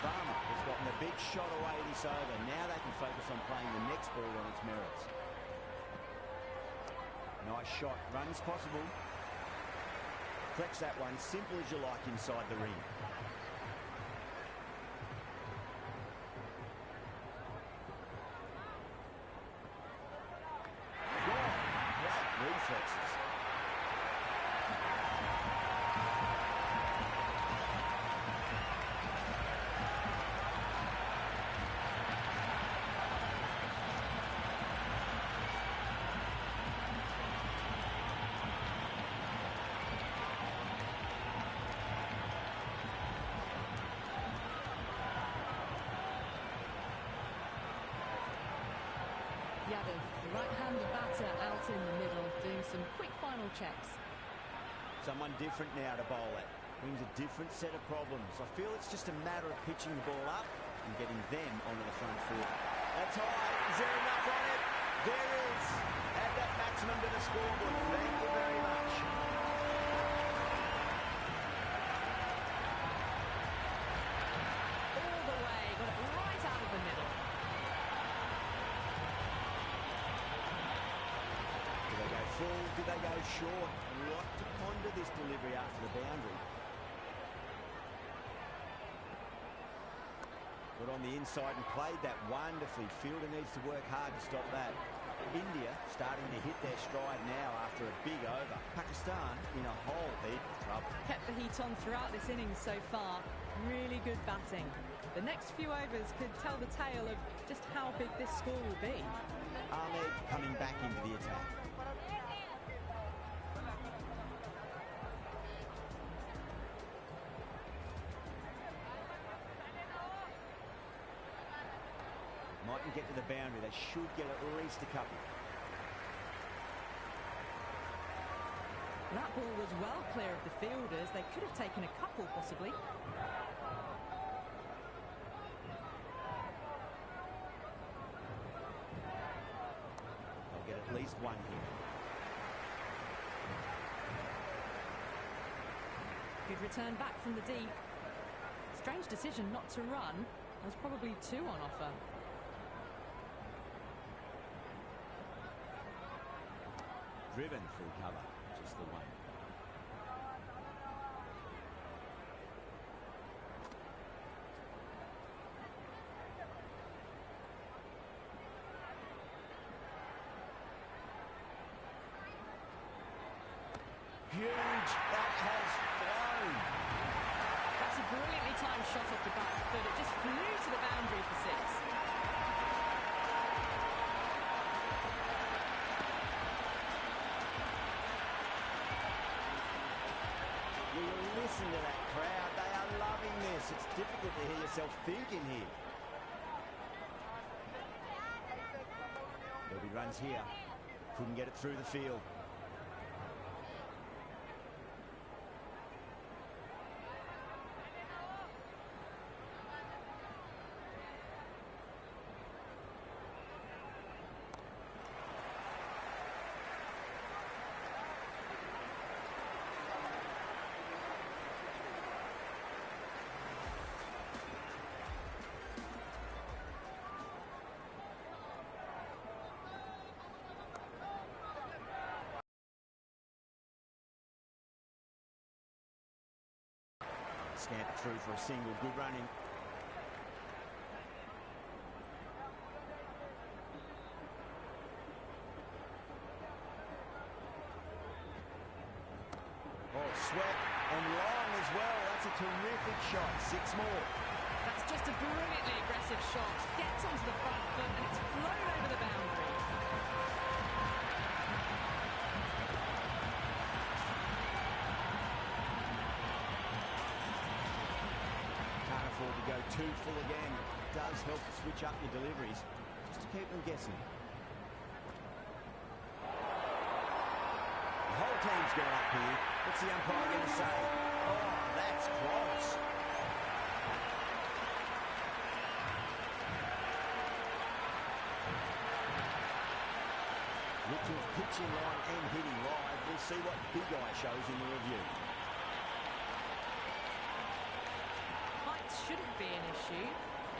Varma has gotten a big shot away this over. Now they can focus on playing the next ball on its merits. Nice shot. Runs possible. Corrects that one. Simple as you like inside the ring. Reflexes. Yadav, the right-handed batter out in the middle, doing some quick final checks. Someone different now to bowl at. Brings a different set of problems. I feel it's just a matter of pitching the ball up and getting them onto the front foot. That's high. Is there enough on it? There is. Add that maximum to the scoreboard. Thank you very much. All the way, got it right out of the middle. Do they go full do they go short? A lot to ponder this delivery after the boundary. Got on the inside and played that wonderfully. Fielder needs to work hard to stop that. India starting to hit their stride now after a big over. Pakistan in a whole heap of trouble. Kept the heat on throughout this innings so far. Really good batting. The next few overs could tell the tale of just how big this score will be. Ahmed coming back into the attack. Mightn't get to the boundary. They should get at least a couple. That ball was well clear of the fielders. They could have taken a couple, possibly. They'll get at least one here. Good return back from the deep. Strange decision not to run. There's probably two on offer. Driven through cover, just the one. Huge, that has flown. That's a brilliantly timed shot off the back foot. It just flew to the boundary for six. Listen to that crowd. They are loving this. It's difficult to hear yourself thinking here. There'll be runs here. Couldn't get it through the field. Scamper through for a single. Good running. Oh, swept and long as well. That's a terrific shot. Six more. That's just a brilliantly aggressive shot. Gets onto the front foot and it's flown over the boundary. To go too full again. It does help to switch up your deliveries just to keep them guessing. The whole team's going up here. What's the umpire going to say? Oh, that's close. Look to have pitching line and hitting live. We'll see what Big Eye shows in the review. Shouldn't be an issue.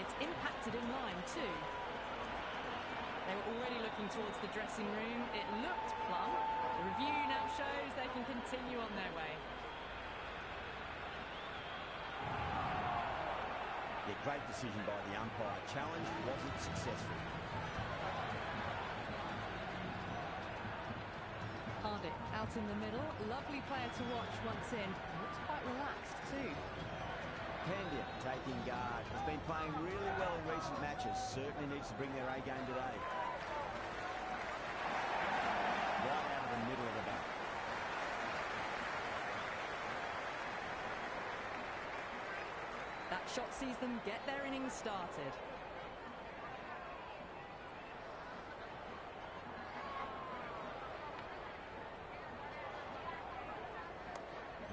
It's impacted in line too. They were already looking towards the dressing room. It looked plumb. The review now shows they can continue on their way. Yeah, great decision by the umpire. Challenge wasn't successful. Hardik out in the middle. Lovely player to watch once in. Looks quite relaxed too. Pandya taking guard. Has been playing really well in recent matches. Certainly needs to bring their A game today. Right out of the middle of the bat. That shot sees them get their innings started.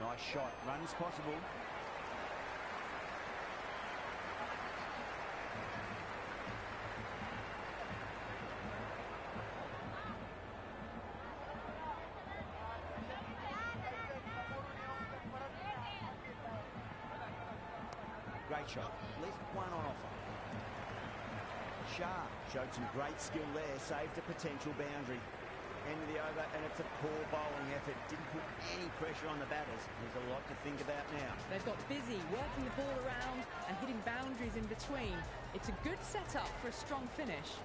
Nice shot. Runs possible. Great shot. At least one on offer. Shah showed some great skill there. Saved a potential boundary. End of the over, and it's a poor bowling effort. Didn't put any pressure on the batters. There's a lot to think about now. They've got busy working the ball around and hitting boundaries in between. It's a good setup for a strong finish.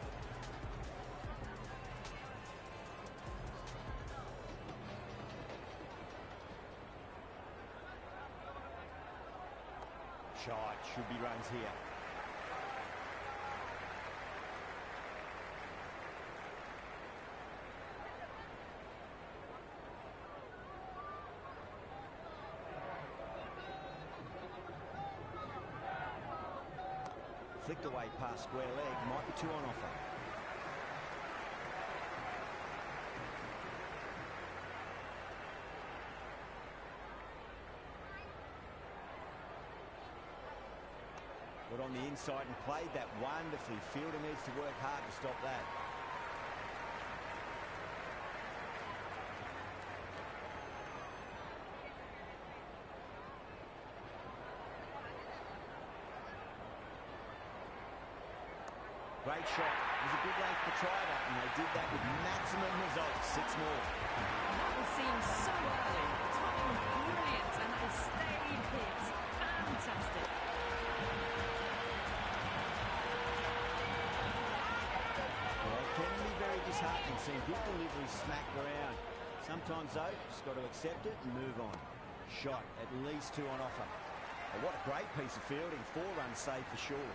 Shot, should be runs here. Flicked away past square leg, might be two on offer. Got on the inside and played that wonderfully. Fielder needs to work hard to stop that. Great shot. It was a good length to try that, and they did that with maximum results. 6 more. That was seen so early. The timing was brilliant, and they stayed hit. Fantastic. Well, it can be very disheartening seeing good delivery smacked around. Sometimes, though, just got to accept it and move on. Shot, at least 2 on offer. Well, what a great piece of fielding. 4 runs saved for sure.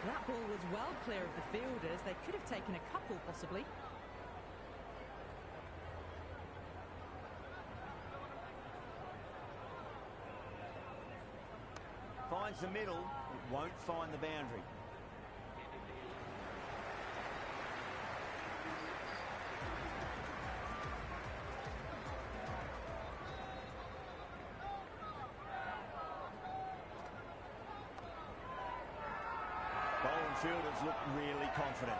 That ball was well clear of the fielders. They could have taken a couple, possibly. Finds the middle, it won't find the boundary. Bowling fielders look really confident.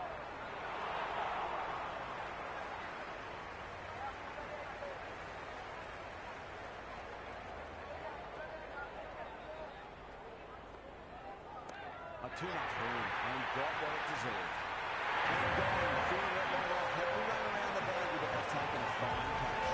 Too much room and got what it deserved. And gone, the fielder at one off, had to run around the boundary, but they've taken a fine catch.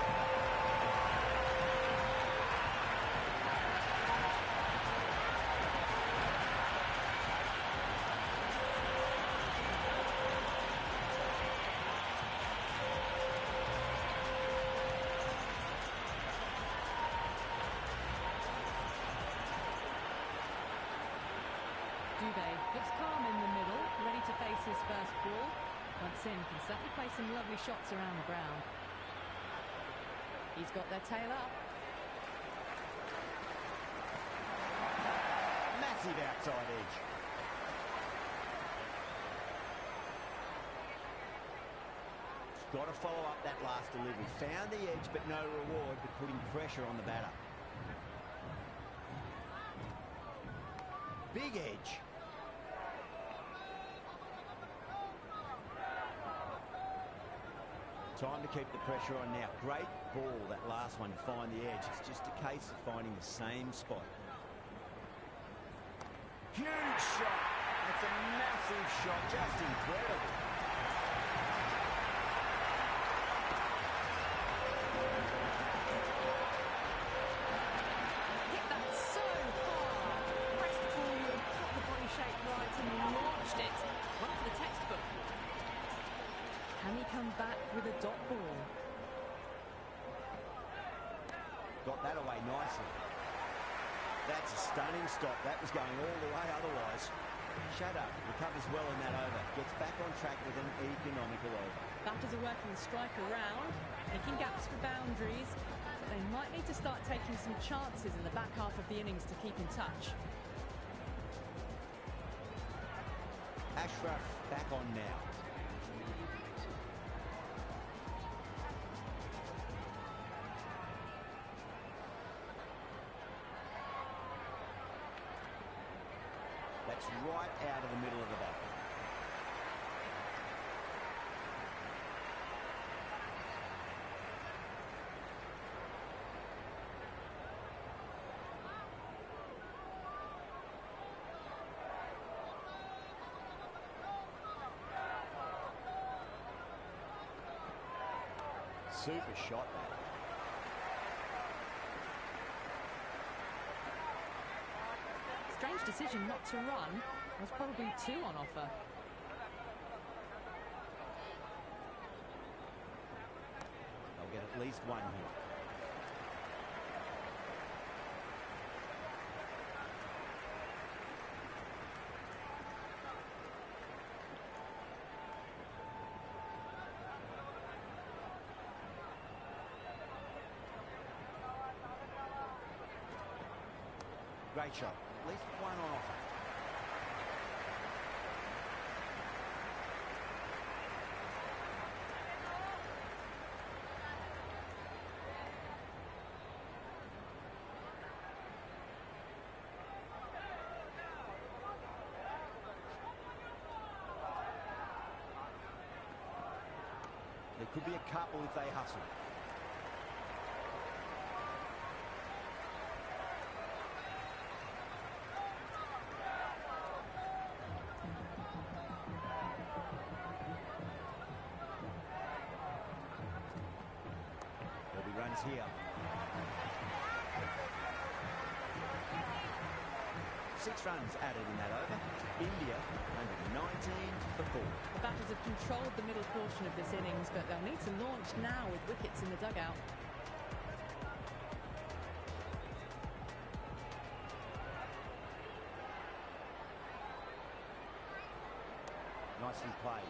Looks calm in the middle, ready to face his first ball. Once in, can certainly play some lovely shots around the ground. He's got their tail up. Massive outside edge. Got to follow up that last delivery. Found the edge, but no reward, but putting pressure on the batter. Big edge. Time to keep the pressure on now. Great ball, that last one, to find the edge. It's just a case of finding the same spot. Huge shot. That's a massive shot. Just incredible. Hit that so hard. Pressed forward, got the body shape right, and launched it. One for the textbook. Can he come back with a dot ball? Got that away nicely. That's a stunning stop. That was going all the way otherwise. Shut up. Recovers well in that over. Gets back on track with an economical over. Batters are working the strike around, making gaps for boundaries, but they might need to start taking some chances in the back half of the innings to keep in touch. Ashraf back on now. That's right out of the middle of the bat. Super shot that. Strange decision not to run. Was probably 2 on offer. They'll get at least 1 here. Great shot. At least 1 on offer. There could be a couple if they hustle. Runs here. 6 runs added in that over. India 119 for 4. The batters have controlled the middle portion of this innings, but they'll need to launch now with wickets in the dugout. Nicely played.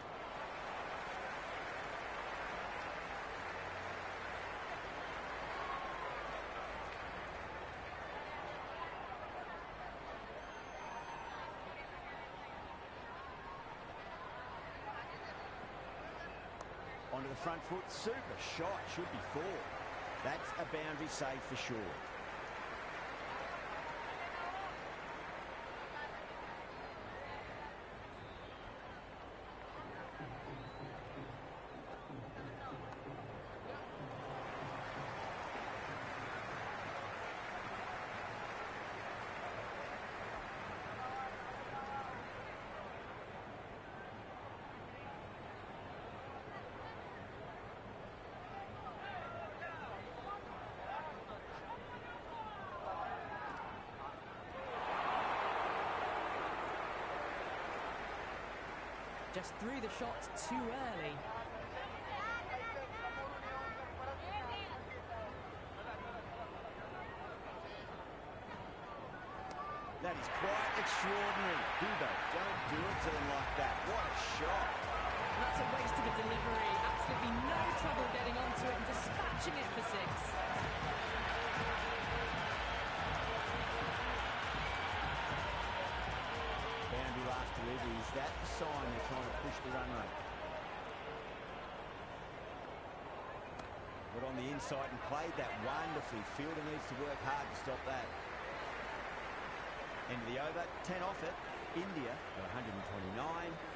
Onto the front foot, super shot, should be 4. That's a boundary save for sure. Just threw the shot too early. That is quite extraordinary. Dubo, don't do it to them like that. What a shot. That's a waste of a delivery. Absolutely no trouble getting onto it and dispatching it for 6. Last delivery, is that the sign they're trying to push the run rate? Got on the inside and played that wonderfully. Fielder needs to work hard to stop that. End of the over, 10 off it. India at 129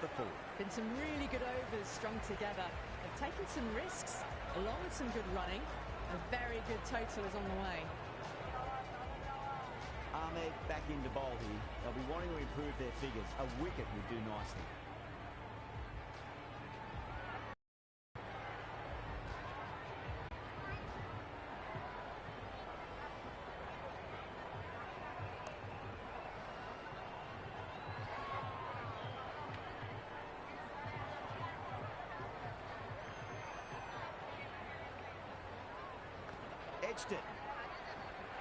for 4. Been some really good overs strung together. They've taken some risks along with some good running. A very good total is on the way. Ahmed back into bowl here. They'll be wanting to improve their figures. A wicket would do nicely. Edged it.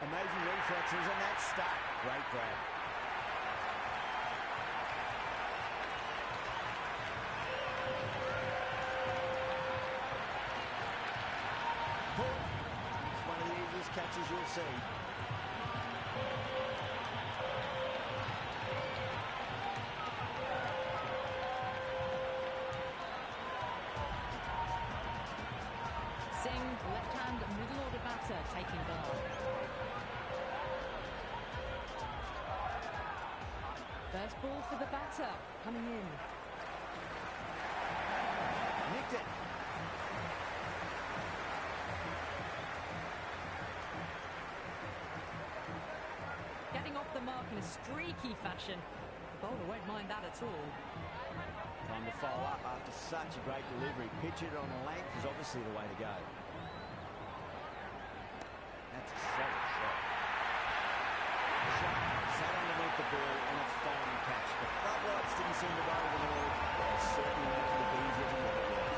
Amazing reflexes, and that's stuck. Great grab. Pull. It's one of the easiest catches you'll see. Singh, left-hand middle order batter, taking ball. First ball for the batter, coming in. Nicked it. Getting off the mark in a streaky fashion. The bowler won't mind that at all. Time to follow up after such a great delivery. Pitch it on the length is obviously the way to go. That's a solid shot. Shot sat underneath the ball and a fine catch. The floodlights didn't seem to worry them all, but they certainly made it look easier than what it was.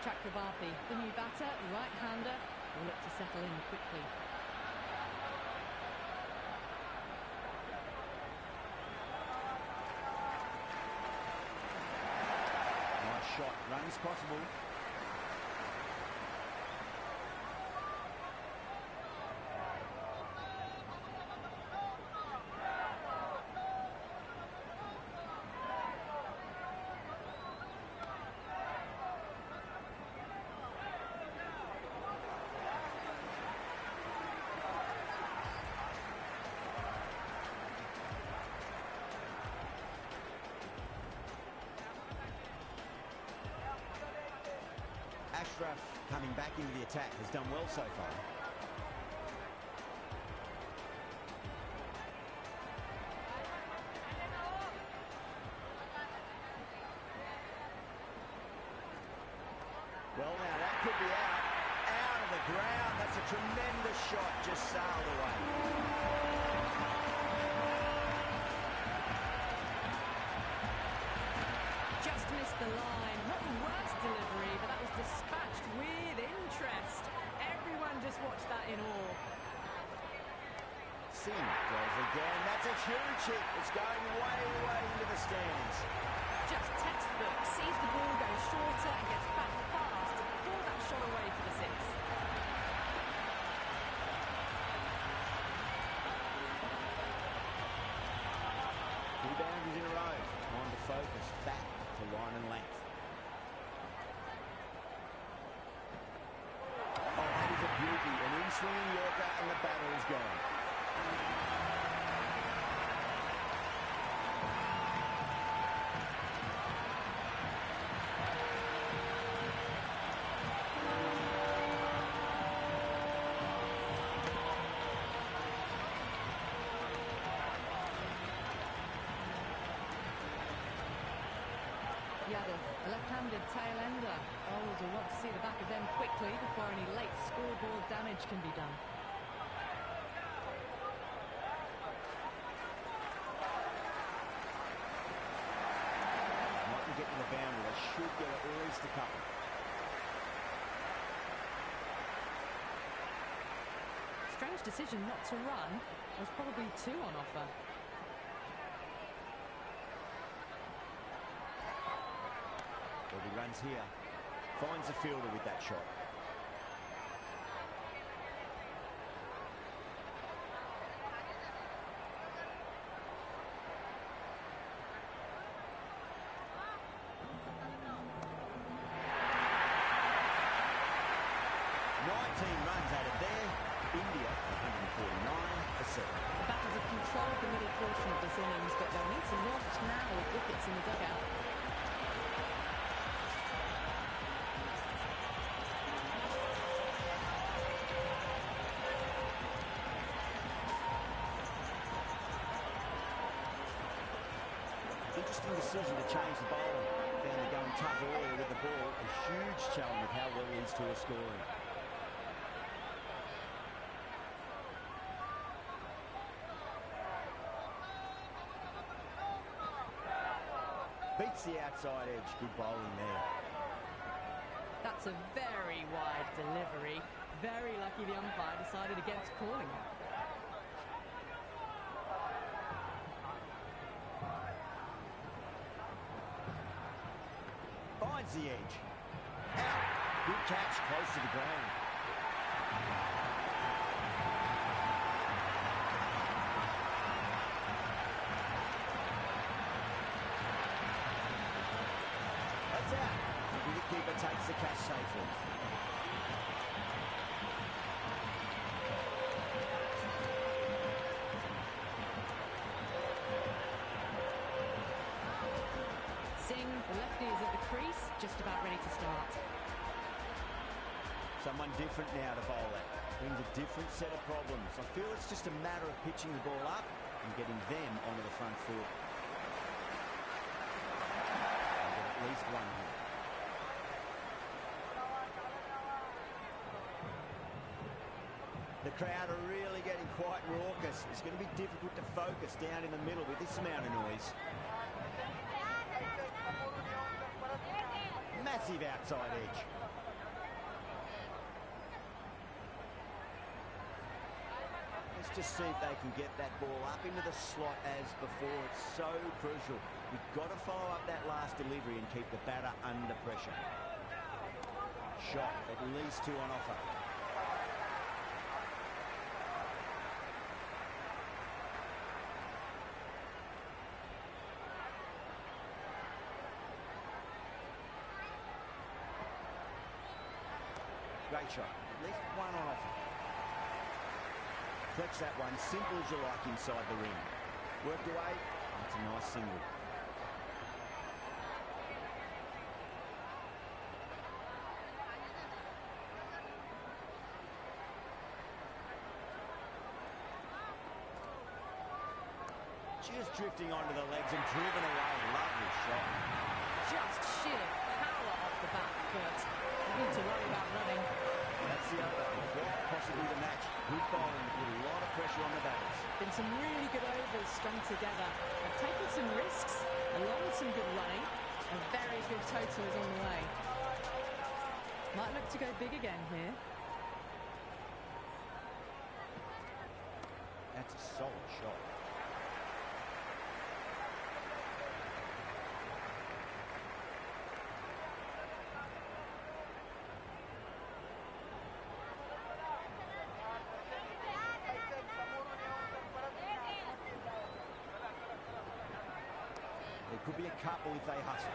Chakravarti, the new batter, right-hander, will look to settle in quickly. Nice shot, runs possible. Ashraf, coming back into the attack, has done well so far. Well, now that could be out of the ground. That's a tremendous shot, just sailed away. Just missed the line. Not the worst delivery, but that was dispatched with interest. Everyone just watched that in awe. Singh goes again. That's a huge hit. It's going way, way into the stands. Just textbook. Sees the ball go shorter and gets back fast to pull that shot away for the six. Two boundaries in a row. Time to focus back to line and length. Oh, that is a beauty. An in-swinging Yorker and the batter is gone. Yadav, a left-handed tail-ender. Bowlers will want to see the back of them quickly before any late scoreboard damage can be done. Not to get to the boundary. They should get at least a couple. Strange decision not to run. There's probably two on offer. Well, he runs here. Finds the fielder with that shot. Runs out of there. India 149 for 7. The batters have controlled the middle portion of this innings, but they'll need to launch now with wickets in the dugout. Interesting decision to change the bowling. Found they're going tough earlier with the ball. A huge challenge with how well these two are scoring. Beats the outside edge. Good bowling there. That's a very wide delivery. Very lucky the umpire decided against calling it. Finds the edge. Out. Good catch close to the ground. That's out. The wicketkeeper takes the catch safely. He is at the crease, just about ready to start. Someone different now to bowl at. Brings a different set of problems. I feel it's just a matter of pitching the ball up and getting them onto the front foot. They'll get at least one here. The crowd are really getting quite raucous. It's going to be difficult to focus down in the middle with this amount of noise. Massive outside edge. Let's just see if they can get that ball up into the slot as before. It's so crucial. You've got to follow up that last delivery and keep the batter under pressure. Shot, at least two on offer. Great shot. At least one on offer. Flex that one, simple as you like inside the ring. Worked away. That's a nice single. Just drifting onto the legs and driven away. Lovely shot. Just sheer power off the back foot. You need to worry about running. That's the over. Quite possibly the match. Good bowling with a lot of pressure on the batters. Been some really good overs strung together. They've taken some risks, along with some good running. A very good total is on the way. Might look to go big again here. That's a solid shot. There could be a couple if they hustle.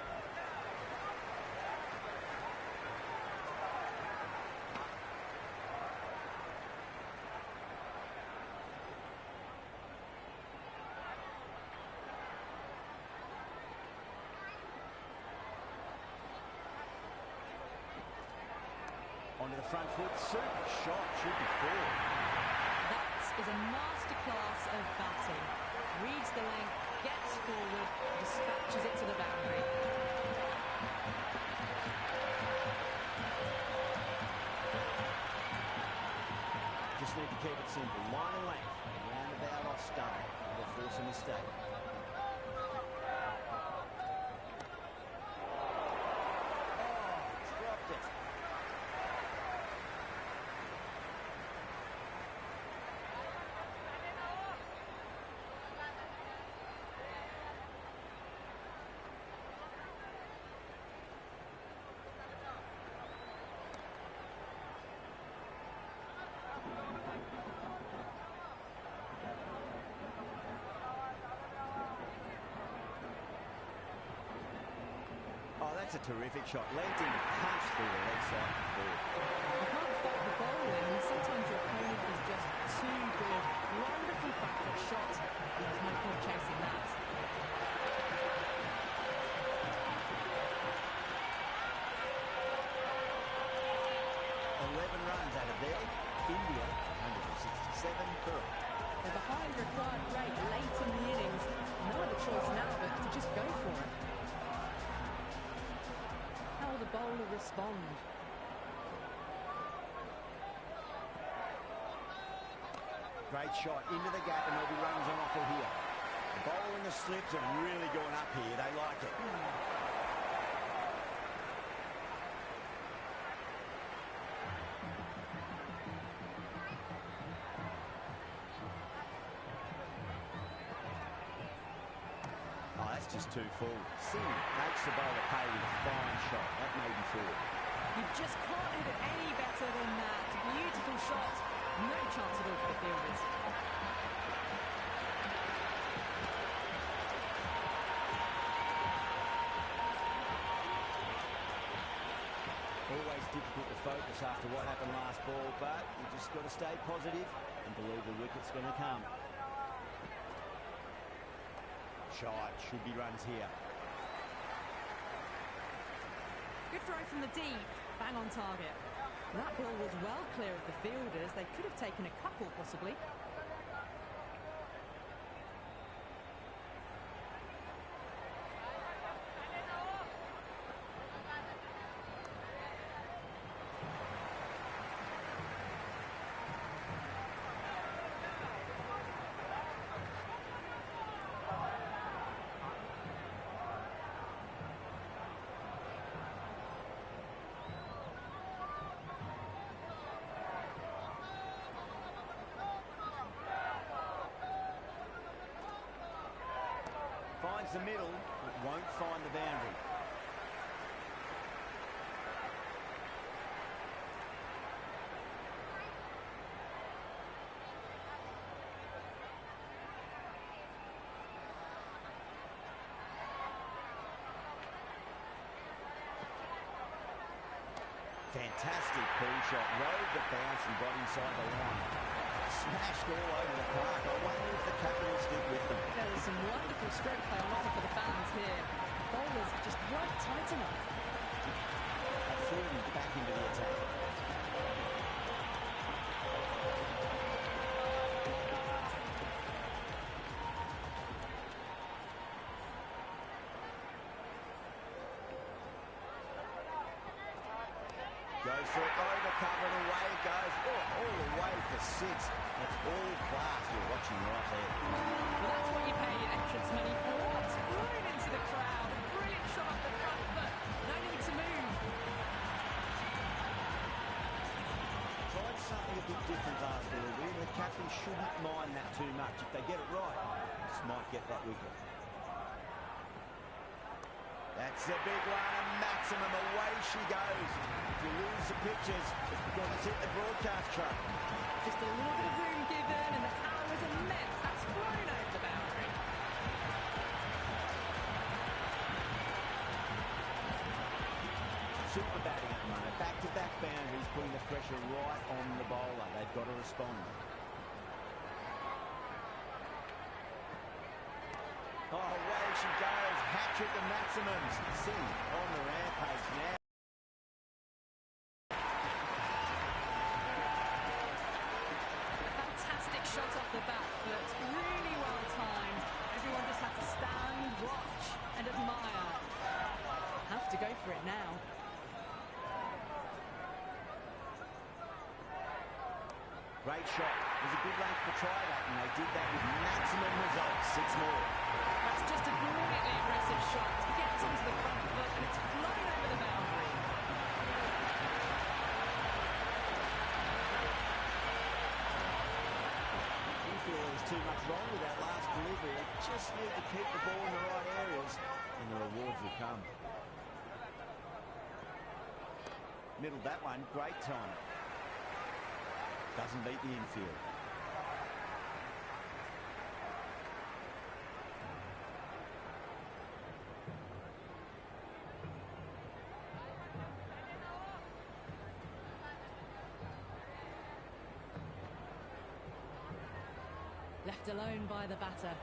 Onto the front foot, super shot, should be forward. That is a masterclass of batting. Reads the length, gets forward, dispatches it to the boundary. Just need to keep it simple. Line and length, round about off stump. That'll force a mistake. Dropped it. Oh, that's a terrific shot. Leant in, punched through the leg side forward. You can't fault the bowling. Sometimes your opponent is just too good. Wonderful back foot shot. There's no point chasing that. Runs out of there. India 167 correct. They're behind required rate late in the innings. No other choice now but to just go for it. How will the bowler respond? Great shot into the gap and there'll be runs on offer here. The bowler and the slips have really gone up here. They like it. Oh, that's just too full. Singh makes the bowler pay with a fine shot. That may be forward. You just can't hit it any better than that. Beautiful shot. No chance at all for the fielders. Always difficult to focus after what happened last ball, but you just got to stay positive and believe the wicket's going to come. Shot, should be runs here. Good throw from the deep. Bang on target. That ball was well clear of the fielders. They could have taken a couple, possibly. Finds the middle, but won't find the boundary. Fantastic pull shot, rode the bounce and got inside the line. Smashed all over the park. I wonder if the Capitals stick with them. There was some wonderful stroke play on offer for the fans here. Bowlers just weren't tight enough. Threw him back into the attack. Goes for it, over cover and away it goes. Oh, all the way for six. That's all class you're watching right there. Well, that's what you pay your entrance money for. It's flown into the crowd. A brilliant shot off the front foot. No need to move. Tried something a bit different last delivery. The captain shouldn't mind that too much. If they get it right, just might get that wicket. That's a big one, a maximum. Away she goes. If you lose the pictures, it's because it's hit the broadcast truck. Just a little bit of room given, and the power was immense. That's flown over the boundary. Super batting at the moment. Back-to-back boundaries, putting the pressure right on the bowler. They've got to respond. Oh, away she goes. Hat-trick of maximums. Sing on the rampage now. Fantastic shot off the back foot. Really well timed. Everyone just had to stand, watch, and admire. Have to go for it now. Great shot. It was a good length to try that, and they did that with maximum results. Six more. That's just a brilliantly aggressive shot. It gets onto the front foot, and it's flown over the boundary. You feel there's too much wrong with that last delivery. They just need to keep the ball in the right areas, and the rewards will come. Middled that one. Great time. Doesn't beat the infield. Left alone by the batter.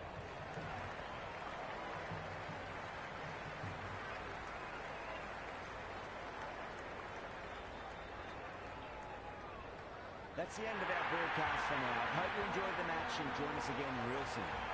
That's the end of our broadcast for now. I hope you enjoyed the match and join us again real soon.